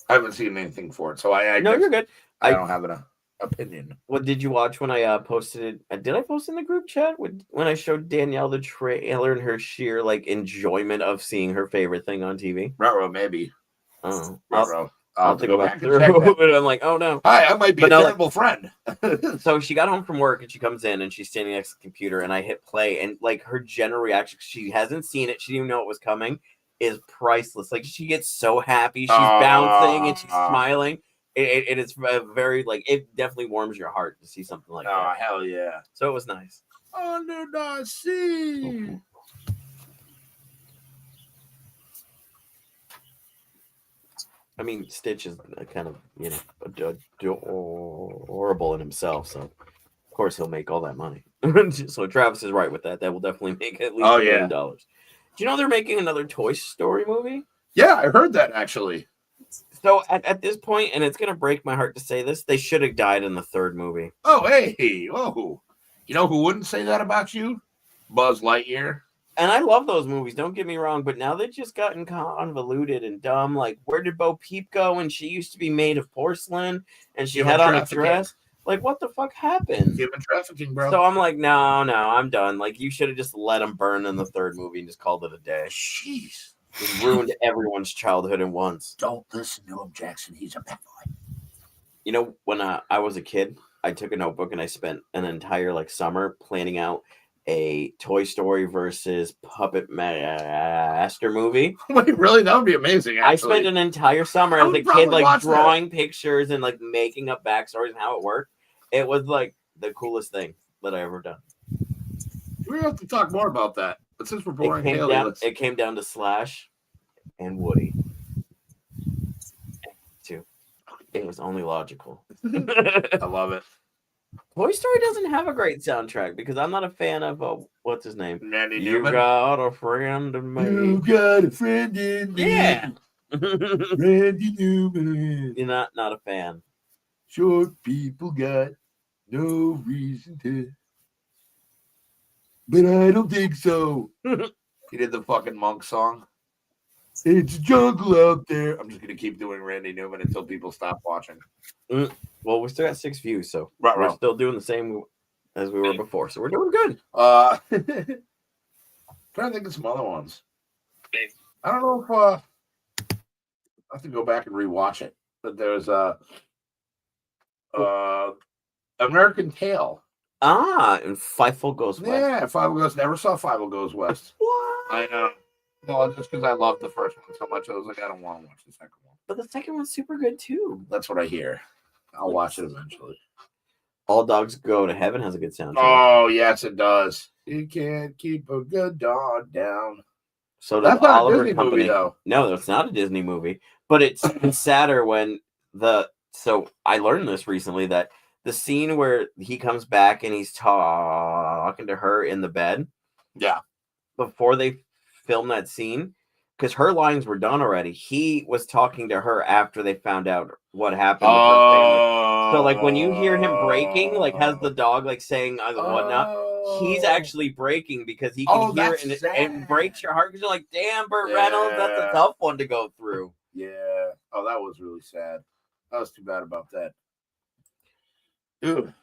I haven't seen anything for it, so I No, guess you're good. I don't have an opinion. What did you watch when I posted it? Did I post in the group chat when I showed Danielle the trailer and her sheer like enjoyment of seeing her favorite thing on TV? Ruh-roh, maybe. Oh, Ruh-roh. I'll have to go back and through. check that. And I'm like, oh no. Hi, I might be But a no, terrible friend. So she got home from work and she comes in and she's standing next to the computer and I hit play and like her general reaction, she hasn't seen it, she didn't even know it was coming, is priceless. Like she gets so happy, she's bouncing and she's smiling. It is very like it definitely warms your heart to see something like Oh, that. hell yeah. So it was nice. Under the sea. Mhm. I mean, Stitch is kind of, you know, adorable in himself, so of course he'll make all that money. So Travis is right with that. That will definitely make at least $1 million. Do you know they're making another Toy Story movie? Yeah, I heard that actually. So at this point, and it's gonna break my heart to say this, they should have died in the third movie. Oh, hey, whoa. You know who wouldn't say that about you? Buzz Lightyear. And I love those movies, don't get me wrong, but now they've just gotten convoluted and dumb. Like, where did Bo Peep go? And she used to be made of porcelain, and she had on a dress. Like, what the fuck happened? Human trafficking, bro. So I'm like, no, I'm done. Like, you should have just let him burn in the third movie and just called it a day. Jeez. It ruined everyone's childhood at once. Don't listen to him, Jackson. He's a bad boy. You know, when I was a kid, I took a notebook and I spent an entire like summer planning out a Toy Story versus Puppet Master movie. Wait, really? That would be amazing. Actually. I spent an entire summer as a kid, like drawing pictures and like making up backstories and how it worked. It was like the coolest thing that I ever done. We have to talk more about that. But since we're boring, it came down to Slash and Woody. Too. It was only logical. I love it. Toy Story doesn't have a great soundtrack because I'm not a fan of what's his name? Randy You Newman. got a friend in me. You got a friend in me. Yeah. Randy Newman. You're not a fan. Short people got no reason to. But I don't think so. He did the fucking Monk song. It's jungle out there. I'm just gonna keep doing Randy Newman until people stop watching. Well, we still got 6 views, so Right, we're still doing the same as we were before. So we're doing good. Trying to think of some other ones. I don't know if I have to go back and rewatch it. But there's American Tail. And Fievel Goes West. Yeah, Fievel Goes. Never saw Fievel Goes West. What? I know. No, just because I loved the first one so much, I was like, I don't want to watch the second one. But the second one's super good too. That's what I hear. I'll watch it eventually. All Dogs Go to Heaven has a good soundtrack. Oh, yes, it does. You can't keep a good dog down. So does That's not Oliver a Disney Company. movie, though. No, it's not a Disney movie. But it's sadder when so I learned this recently that the scene where he comes back and he's talking to her in the bed. Yeah. Before they film that scene, because her lines were done already. He was talking to her after they found out what happened with her family. So like when you hear him breaking, like has the dog like saying whatnot, he's actually breaking because he can hear it and it breaks your heart because you're like, damn, Burt Reynolds, that's a tough one to go through. Yeah. Oh, that was really sad. That was too bad about that. Dude.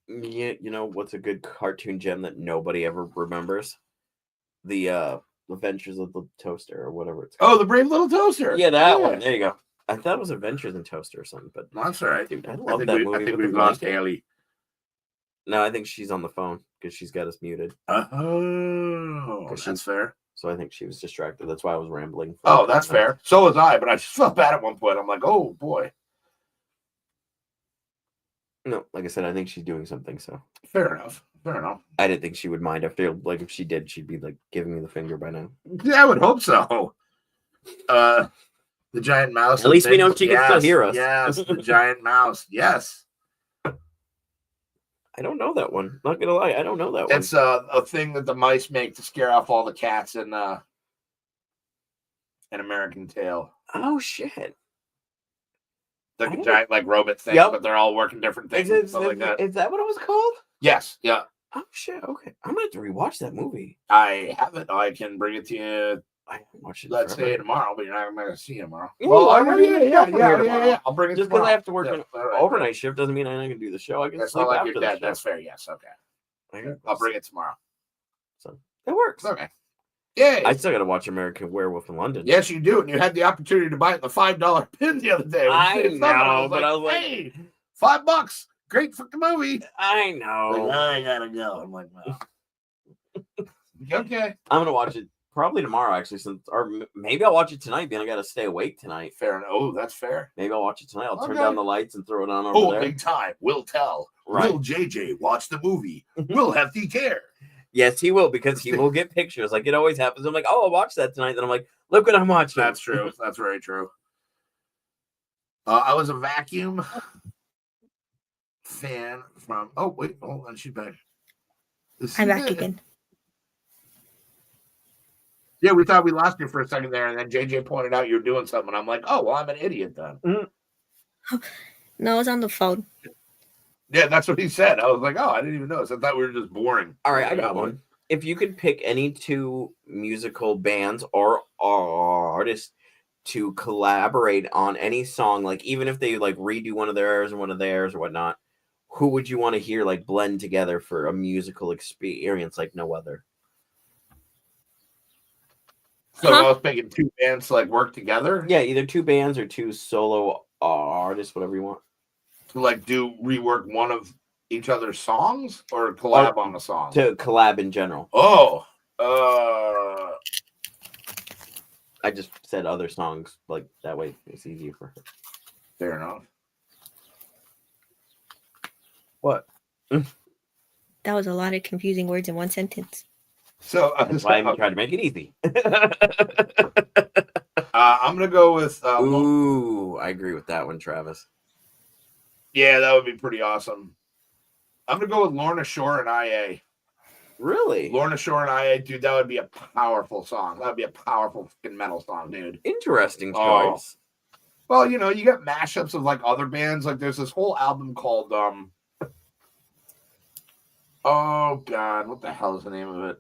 Yeah, you know what's a good cartoon gem that nobody ever remembers? The Adventures of the Toaster or whatever it's called. Oh, the Brave Little Toaster. Yeah, that one. There you go. I thought it was Adventures in Toaster or something, but that's all right. Dude, I love that movie. I think we've lost Haley. No, I think she's on the phone because she's got us muted. Oh, that's fair. So I think she was distracted. That's why I was rambling. Oh, that's fair. So was I, but I just felt bad at one point. I'm like, oh boy. No, like I said, I think she's doing something. So Fair enough. Fair enough. I didn't think she would mind. I feel like if she did, she'd be like giving me the finger by now. Yeah, I would hope so. The giant mouse. At least we thing. know she can still hear us. Yes, the giant mouse. Yes. I don't know that one. Not gonna lie, I don't know that one. It's a thing that the mice make to scare off all the cats in An American Tail. Oh shit! Like a giant like robot thing, Yep. but they're all working different things and stuff like that. Is that what it was called? Yes, yeah. Oh shit! Okay, I'm gonna have to rewatch that movie. I have it. I can bring it to you. I haven't watched it. Let's forever. say tomorrow, but you're not going to see it tomorrow. Yeah, Well, I'm gonna get it from here tomorrow. yeah. I'll bring it Just because tomorrow. I have to work Yeah, an all right. overnight shift doesn't mean I'm not gonna do the show. I can That's sleep not like after your the dad. show. That's fair. Yes. Okay. I can- I'll bring it tomorrow. So it works. Okay. Yay. I still gotta watch American Werewolf in London. Yes, you do. And you had the opportunity to buy it in the $5 pin the other day. I It's something. know, but I was like, hey, $5. Great fucking movie. I Like, know. I gotta go. I'm like, well. Okay. I'm gonna watch it probably tomorrow, actually. Maybe I'll watch it tonight. Being I gotta stay awake tonight. Fair enough. Oh, that's fair. Maybe I'll watch it tonight. I'll turn Okay. down the lights and throw it on over there. Big time. We'll tell. Right. Will JJ watch the movie? We'll have the care. Yes, he will, because he will get pictures like it always happens. I'm like, oh, I'll watch that tonight. Then I'm like, look what I'm watching. That's true. That's very true. I was a vacuum fan from. Oh wait, hold on, she's back. I'm back again. Yeah, we thought we lost you for a second there, and then JJ pointed out you're doing something. I'm like, oh well, I'm an idiot then. No, I was on the phone. Yeah, that's what he said. I was like, oh, I didn't even notice. I thought we were just boring. All right, I got one. If you could pick any two musical bands or artists to collaborate on any song, like even if they like redo one of theirs and one of theirs or whatnot, who would you want to hear like blend together for a musical experience like no other? So I was picking two bands to like work together. Yeah, either two bands or two solo artists, whatever you want. To like rework one of each other's songs or collab on a song. To collab in general. Oh, I just said other songs, like that way it's easier for her. fair enough. What? That was a lot of confusing words in one sentence. So That's why I'm trying to make it easy. I'm gonna go with. Ooh, I agree with that one, Travis. Yeah, that would be pretty awesome. I'm gonna go with Lorna Shore and IA. Really? Lorna Shore and IA, dude, that would be a powerful song. That would be a powerful fucking metal song, dude. Interesting Oh. choice. Well, you know, you got mashups of like other bands. Like there's this whole album called oh god, what the hell is the name of it?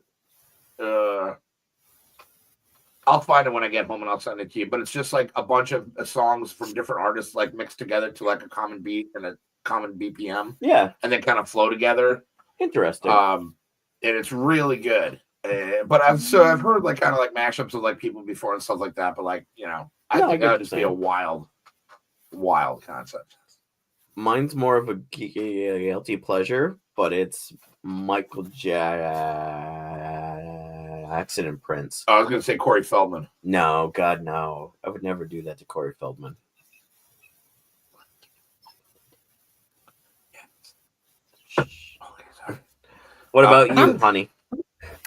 I'll find it when I get home and I'll send it to you. But it's just like a bunch of songs from different artists like mixed together to like a common beat and a common BPM. Yeah. And then kind of flow together. Interesting. And it's really good. But I've heard like kind of like mashups of like people before and stuff like that. But like, you know, I think that would just be a wild concept. Mine's more of a guilty pleasure, but it's Michael Jackson and Prince. I was going to say Corey Feldman. No, God, no. I would never do that to Corey Feldman. What about you, honey?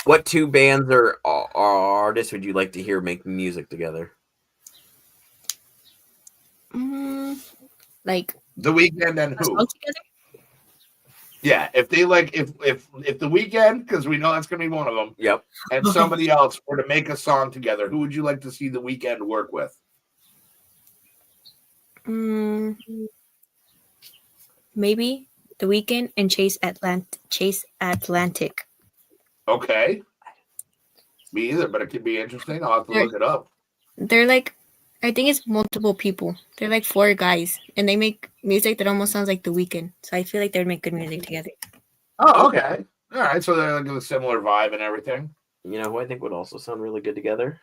What two bands or artists would you like to hear make music together? Like The Weeknd and who? song together? Yeah, if they like, if The Weeknd, because we know that's going to be one of them. Yep. And somebody else were to make a song together, who would you like to see The Weeknd work with? Maybe The Weeknd and Chase Atlantic. Okay. Me either, but it could be interesting. I'll have to look it up. They're like, I think it's multiple people. They're like 4 guys, and they make music that almost sounds like The Weeknd. So I feel like they'd make good music together. Oh, okay. All right, so they're like a similar vibe and everything. You know who I think would also sound really good together?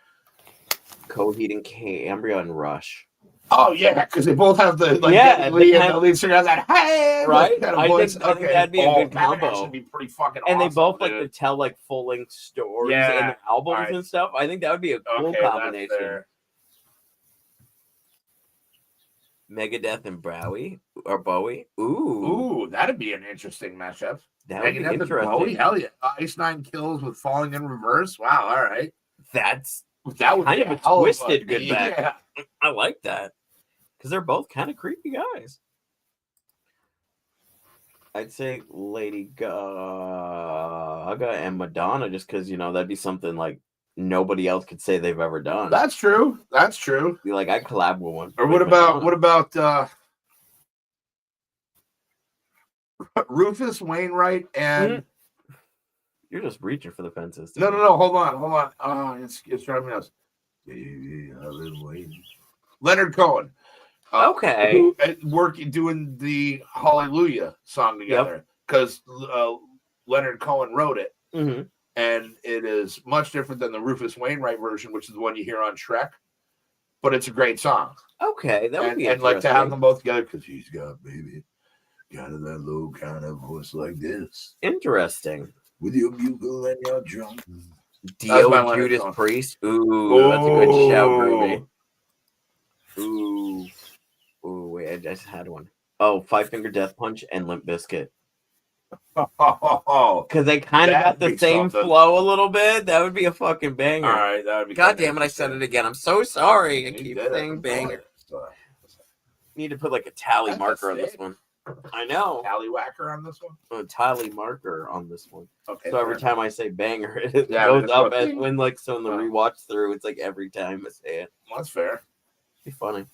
Coheed and Cambria and Rush. Oh yeah, because they both have the like Yeah, the lead, they have- the lead singer has that hey Right? kind of I voice. think that'd be a good that would combo. actually be pretty fucking And awesome. they both like dude. to tell like full length stories Yeah, in their albums alright. and stuff. I think that would be a cool Okay, that's combination. fair. Megadeth and Bowie. Ooh, Ooh, that'd be an interesting mashup. that would be Megadeth and Bowie, interesting. hell yeah. Ice Nine Kills with Falling in Reverse. Wow, all right. That's That would kind be of a hell twisted good back. Yeah. I like that because they're both kind of creepy guys. I'd say Lady Gaga and Madonna, just because that'd be something like nobody else could say they've ever done. That's true. That's true. Be like, I'd collab with one. Or with Madonna. what about Rufus Wainwright and You're just reaching for the fences. no, hold on. Oh, it's driving me nuts. Baby, I've been waiting. Leonard Cohen. Okay. Doing the Hallelujah song together because Leonard Cohen wrote it, Mm-hmm. and it is much different than the Rufus Wainwright version, which is the one you hear on Shrek. But it's a great song. Okay, that would be and like to interesting. have them both together because he's got kind of that low kind of voice like this Interesting. with your bugle and your drum. Dio Judas Priest. Ooh, that's a good shout, Groovy. Ooh, wait, I just had one. Oh, Five Finger Death Punch and Limp Bizkit. Because they kind of got the same flow a little bit. That would be a fucking banger. All right, that would be. God damn it, I said it again. I'm so sorry. I keep saying banger. Need to put like a tally marker on this one. I know. Tallywhacker on this one? A tally marker on this one. Okay. So every time I say banger, it goes up. And when the rewatch through, it's like every time I say it. Well, that's fair. Be funny.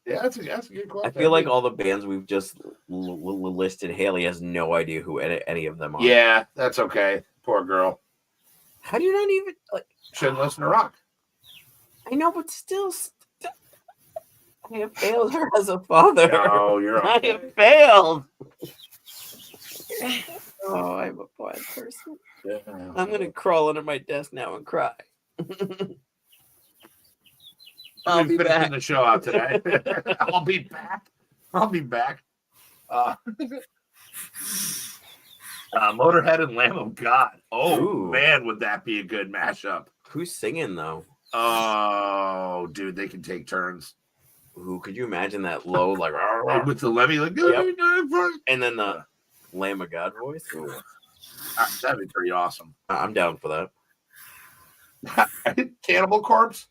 Yeah, that's a good question. I feel like all the bands we've just listed, Haley has no idea who any of them are. Yeah, that's okay. Poor girl. How do you not even like? Shouldn't listen to rock. I know, but still, I have failed her as a father. No, you're okay. I have failed. Oh, I'm a bad person. Yeah. I'm gonna crawl under my desk now and cry. I'll be finishing the show out today. I'll be back. Motorhead and Lamb of God. Oh, ooh. Man, would that be a good mashup? Who's singing though? Oh, dude, they can take turns. Ooh, could you imagine that low, like with the Lemmy, like, yep. And then the Lamb of God voice? Ooh. That'd be pretty awesome. I'm down for that. Cannibal Corpse,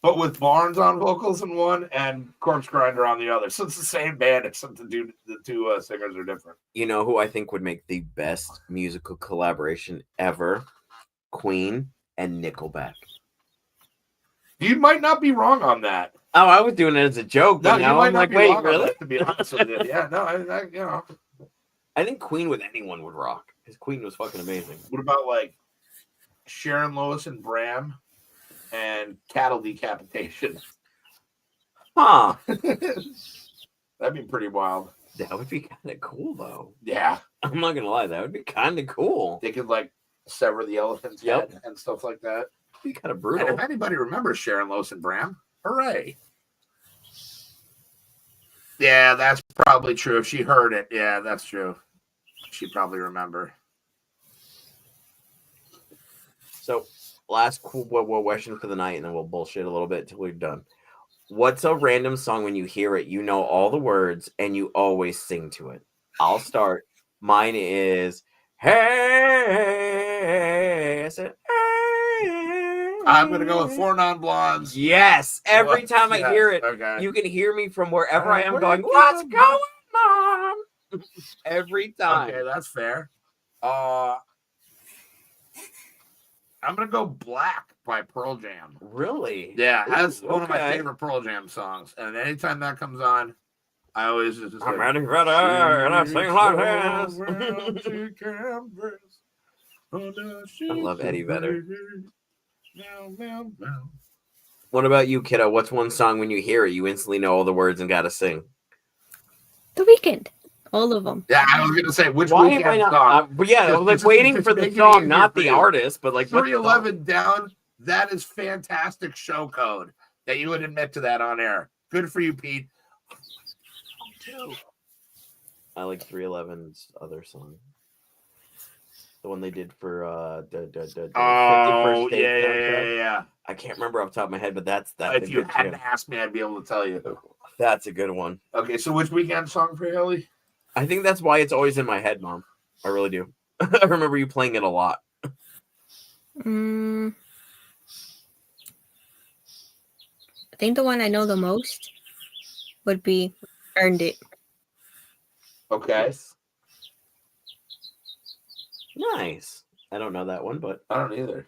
but with Barnes on vocals in one and Corpse Grinder on the other. So it's the same band, except the two singers are different. You know who I think would make the best musical collaboration ever? Queen and Nickelback. You might not be wrong on that. Oh, I was doing it as a joke, but now I'm like, wait, really? That, to be honest with you. Yeah, no, I think Queen with anyone would rock, because Queen was fucking amazing. What about like Sharon Lois and Bram and Cattle Decapitation? Huh. That'd be pretty wild. That would be kind of cool, though. Yeah. I'm not going to lie. That would be kind of cool. They could like sever the elephant's head and stuff like that. Be kind of brutal. And if anybody remembers Sharon Lois and Bram, hooray. Yeah, that's probably true. If she heard it, yeah, that's true. She'd probably remember. So, last question for the night, and then we'll bullshit a little bit until we're done. What's a random song when you hear it, you know all the words, and you always sing to it? I'll start. Mine is, hey. I said, hey. I'm going to go with Four Non-Blondes. Yes. Every time I hear it, you can hear me from wherever I am going, what's going on? Every time. Okay, that's fair. I'm going to go Black by Pearl Jam. Really? Yeah, that's one of my favorite Pearl Jam songs. And anytime that comes on, I always just I'm ready, and I sing like this. I love Eddie Vedder. What about you, kiddo? What's one song when you hear it, you instantly know all the words and gotta sing? The Weeknd. All of them. Yeah, I was going to say, which Why Weeknd am I not? song? But yeah, I was like waiting for the song, not the artist, but like 311 Down. That is fantastic show code that you would admit to that on air. Good for you, Pete. I like 311's other song. The one they did for the 51st Oh, State yeah. soundtrack. I can't remember off the top of my head, but that's If a you good hadn't tune. asked me, I'd be able to tell you. That's a good one. Okay, so which weekend song for Haley? I think that's why it's always in my head, Mom. I really do. I remember you playing it a lot. I think the one I know the most would be Earned It. Okay. Nice. I don't know that one, but I don't either.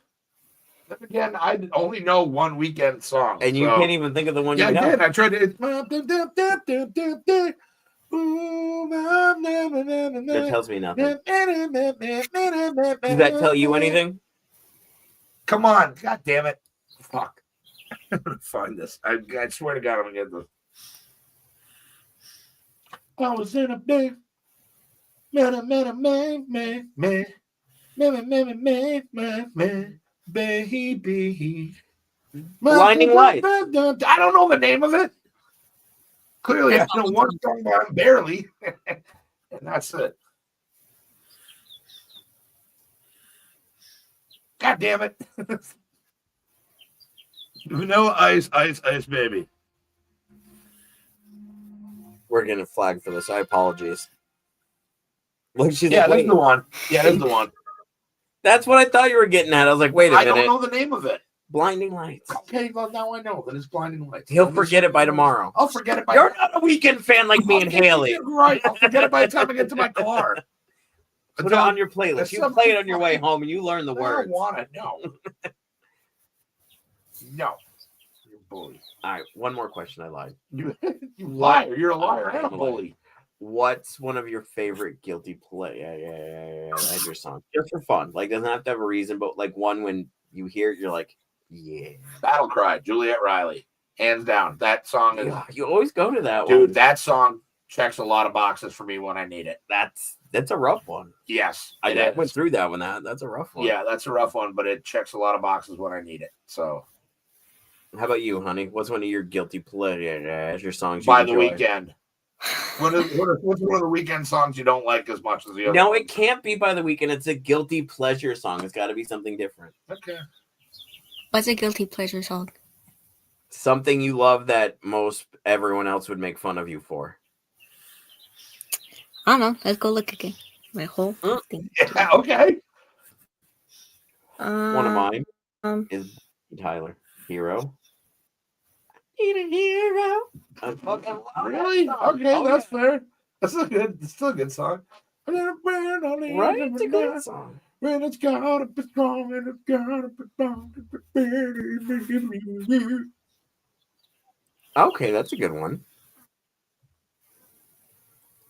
Then again, I only know one weekend song. and you can't even think of the one Yeah, you know. I did. I tried to. That tells me nothing. Does that tell you anything? Come on. God damn it. Fuck. I'm going to find this. I swear to God, I'm going to get this. I was in a big baby. Blinding Lights. I don't know the name of it. Clearly, I know one song, but I'm barely. And that's it. God damn it. Vanilla Ice, baby. We're getting flagged for this. I apologize. Look, she's Yeah, like, that's wait. the one. Yeah, that's the one. That's what I thought you were getting at. I was like, wait a minute. I don't know the name of it. Blinding Lights. Okay, well, now I know that it's Blinding Lights. He'll forget it by tomorrow. I'll forget it by You're not a weekend fan like me and Haley. Right. I'll forget it by the time I get to my car. Put it on your playlist. You play it on your way home and you learn the words. I don't want it. No. No. You're a bully. All right, one more question. I lied. You liar. You're a liar and a bully. What's one of your favorite guilty pleasure songs? Just for fun. Like, doesn't have to have a reason, but like one when you hear it, you're like, yeah. Battle Cry, Juliet Riley. Hands down. That song is. Yeah, you always go to that one. Dude, that song checks a lot of boxes for me when I need it. That's a rough one. Yes. I went through that one. That's a rough one. Yeah, that's a rough one, but it checks a lot of boxes when I need it. So. How about you, honey? What's one of your guilty pleasure songs? By the Weekend. What's one of the weekend songs you don't like as much as the other? No, it can't be By the Weekend. It's a guilty pleasure song. It's got to be something different. Okay. What's a guilty pleasure song? Something you love that most everyone else would make fun of you for. I don't know. Let's go look again. My whole thing. Yeah, okay. One of mine is Tyler. Hero. Need a hero. I'm fucking really? Okay, that's fair. That's still a good song. Right? It's a good song. When it's gotta be strong and it's gotta be strong. Okay, that's a good one.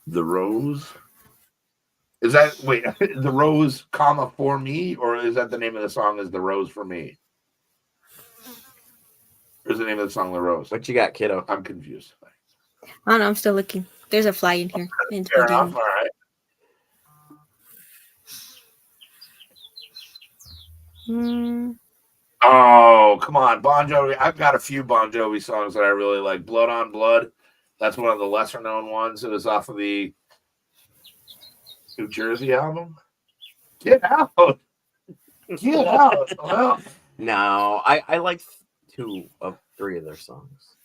The Rose. Is that the Rose, comma, for me, or is that the name of the song? Is The Rose for me? Or is the name of the song The Rose? What you got, kiddo? I'm confused. I don't know. I'm still looking. There's a fly in here. Fair enough. All right. Oh, come on. Bon Jovi. I've got a few Bon Jovi songs that I really like. Blood on Blood. That's one of the lesser known ones. It was off of the New Jersey album. Get out. Get out. Well, no, I like 2 of 3 of their songs.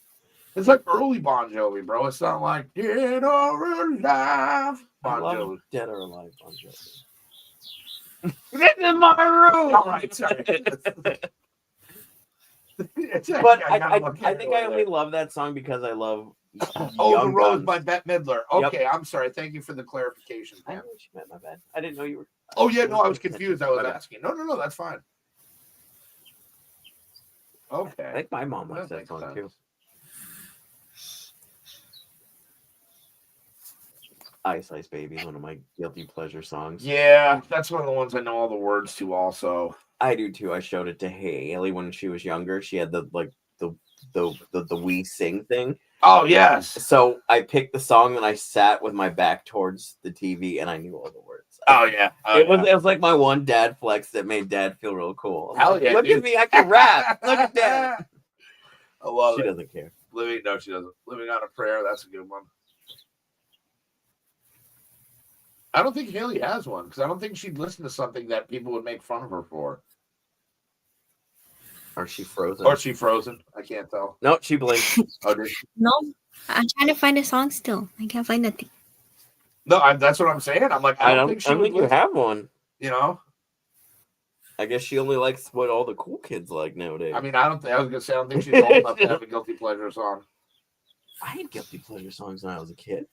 It's like early Bon Jovi, bro. It's not like Dead or Alive. Bon Jovi. Dead or Alive Bon Jovi. This is my room. All right, sorry. But I think I only love that song because I love The Rose by Bette Midler. Okay, yep. I'm sorry. Thank you for the clarification. I know what you meant, my bad. I didn't know you were. Oh, yeah, no, I was confused. I was asking. No, that's fine. Okay. I think my mom likes that song too. Ice Ice Baby is one of my guilty pleasure songs. Yeah, that's one of the ones I know all the words to also. I do too. I showed it to Haley when she was younger. She had the We Sing thing. Oh, yes. So I picked the song and I sat with my back towards the TV and I knew all the words. Oh, yeah. It was like my one dad flex that made dad feel real cool. Hell yeah. Look at me, I can rap. Look at that. I love she it. Doesn't care. No, she doesn't. Living on a Prayer, that's a good one. I don't think Haley has one because I don't think she'd listen to something that people would make fun of her for. Or she frozen? Or she frozen? I can't tell. No, she blinked. Oh, did she? No, I'm trying to find a song still. I can't find nothing. No, that's what I'm saying. I'm like, I don't think she would think you listen, have one. you know? I guess she only likes what all the cool kids like nowadays. I mean, I was gonna say I don't think she's old enough to have a guilty pleasure song. I had guilty pleasure songs when I was a kid.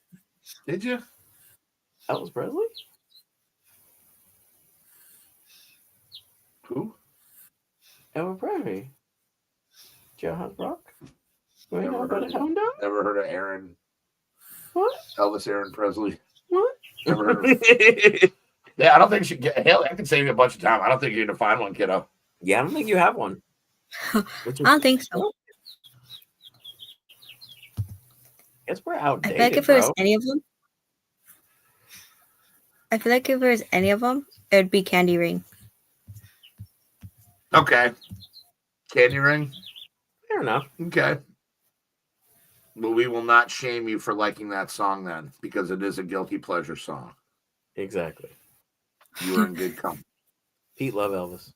Did you? Elvis Presley? Who? Elvis Presley. Jailhouse Rock? Never heard of Aaron. What? Elvis Aaron Presley. What? Never heard of Yeah, I don't think she get Haley. I can save you a bunch of time. I don't think you're gonna find one, kiddo. Yeah, I don't think you have one. I don't think so. I guess we're I outdated, feel like if it was any of them, it would be Candy Ring. Okay. Candy Ring? Fair enough. Okay. But we will not shame you for liking that song then, because it is a guilty pleasure song. Exactly. You are in good company. Pete love Elvis.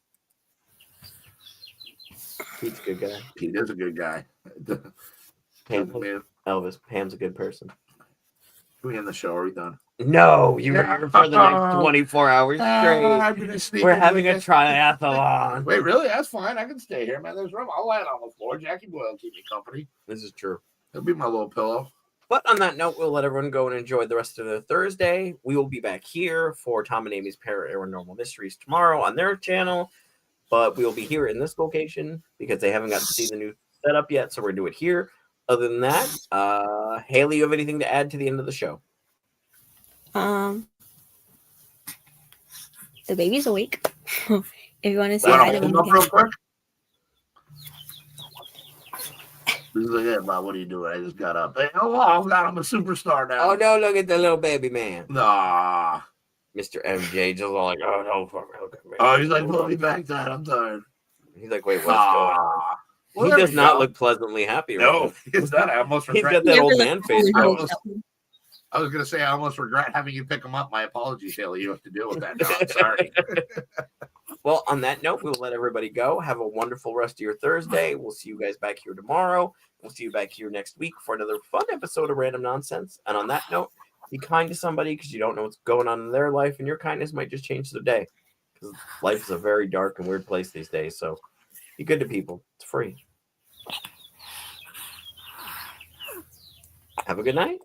Pete's a good guy. Pete is a good guy. Elvis. Pam's a good person. We in the show? Are we done? No, you're here for the next 24 hours straight. We're having a triathlon. Wait, really? That's fine. I can stay here, man. There's room. I'll land on the floor. Jackie Boy will keep me company. This is true. He'll be my little pillow. But on that note, we'll let everyone go and enjoy the rest of their Thursday. We will be back here for Tom and Amy's Paranormal Mysteries tomorrow on their channel. But we will be here in this location because they haven't got to see the new setup yet. So we're going to do it here. Other than that, Haley, you have anything to add to the end of the show? The baby's awake. If you want to say hi to him, real quick. He's like, hey, Bob, what are you doing? I just got up. Hey, oh, wow, I'm a superstar now. Oh, no, look at the little baby man. Nah. Mr. MJ just all like, oh, no, fuck, look at me. Oh, he's like, pull me back, Dad. I'm tired. He's like, wait, what's going on? Well, he does not look pleasantly happy. No, he's not. I almost He's regret. got that old man face. I was going to say, I almost regret having you pick him up. My apologies, Haley. You have to deal with that now. I'm sorry. Well, on that note, we'll let everybody go. Have a wonderful rest of your Thursday. We'll see you guys back here tomorrow. We'll see you back here next week for another fun episode of Random Nonsense. And on that note, be kind to somebody because you don't know what's going on in their life, and your kindness might just change their day. Because life is a very dark and weird place these days. So be good to people. It's free. Have a good night.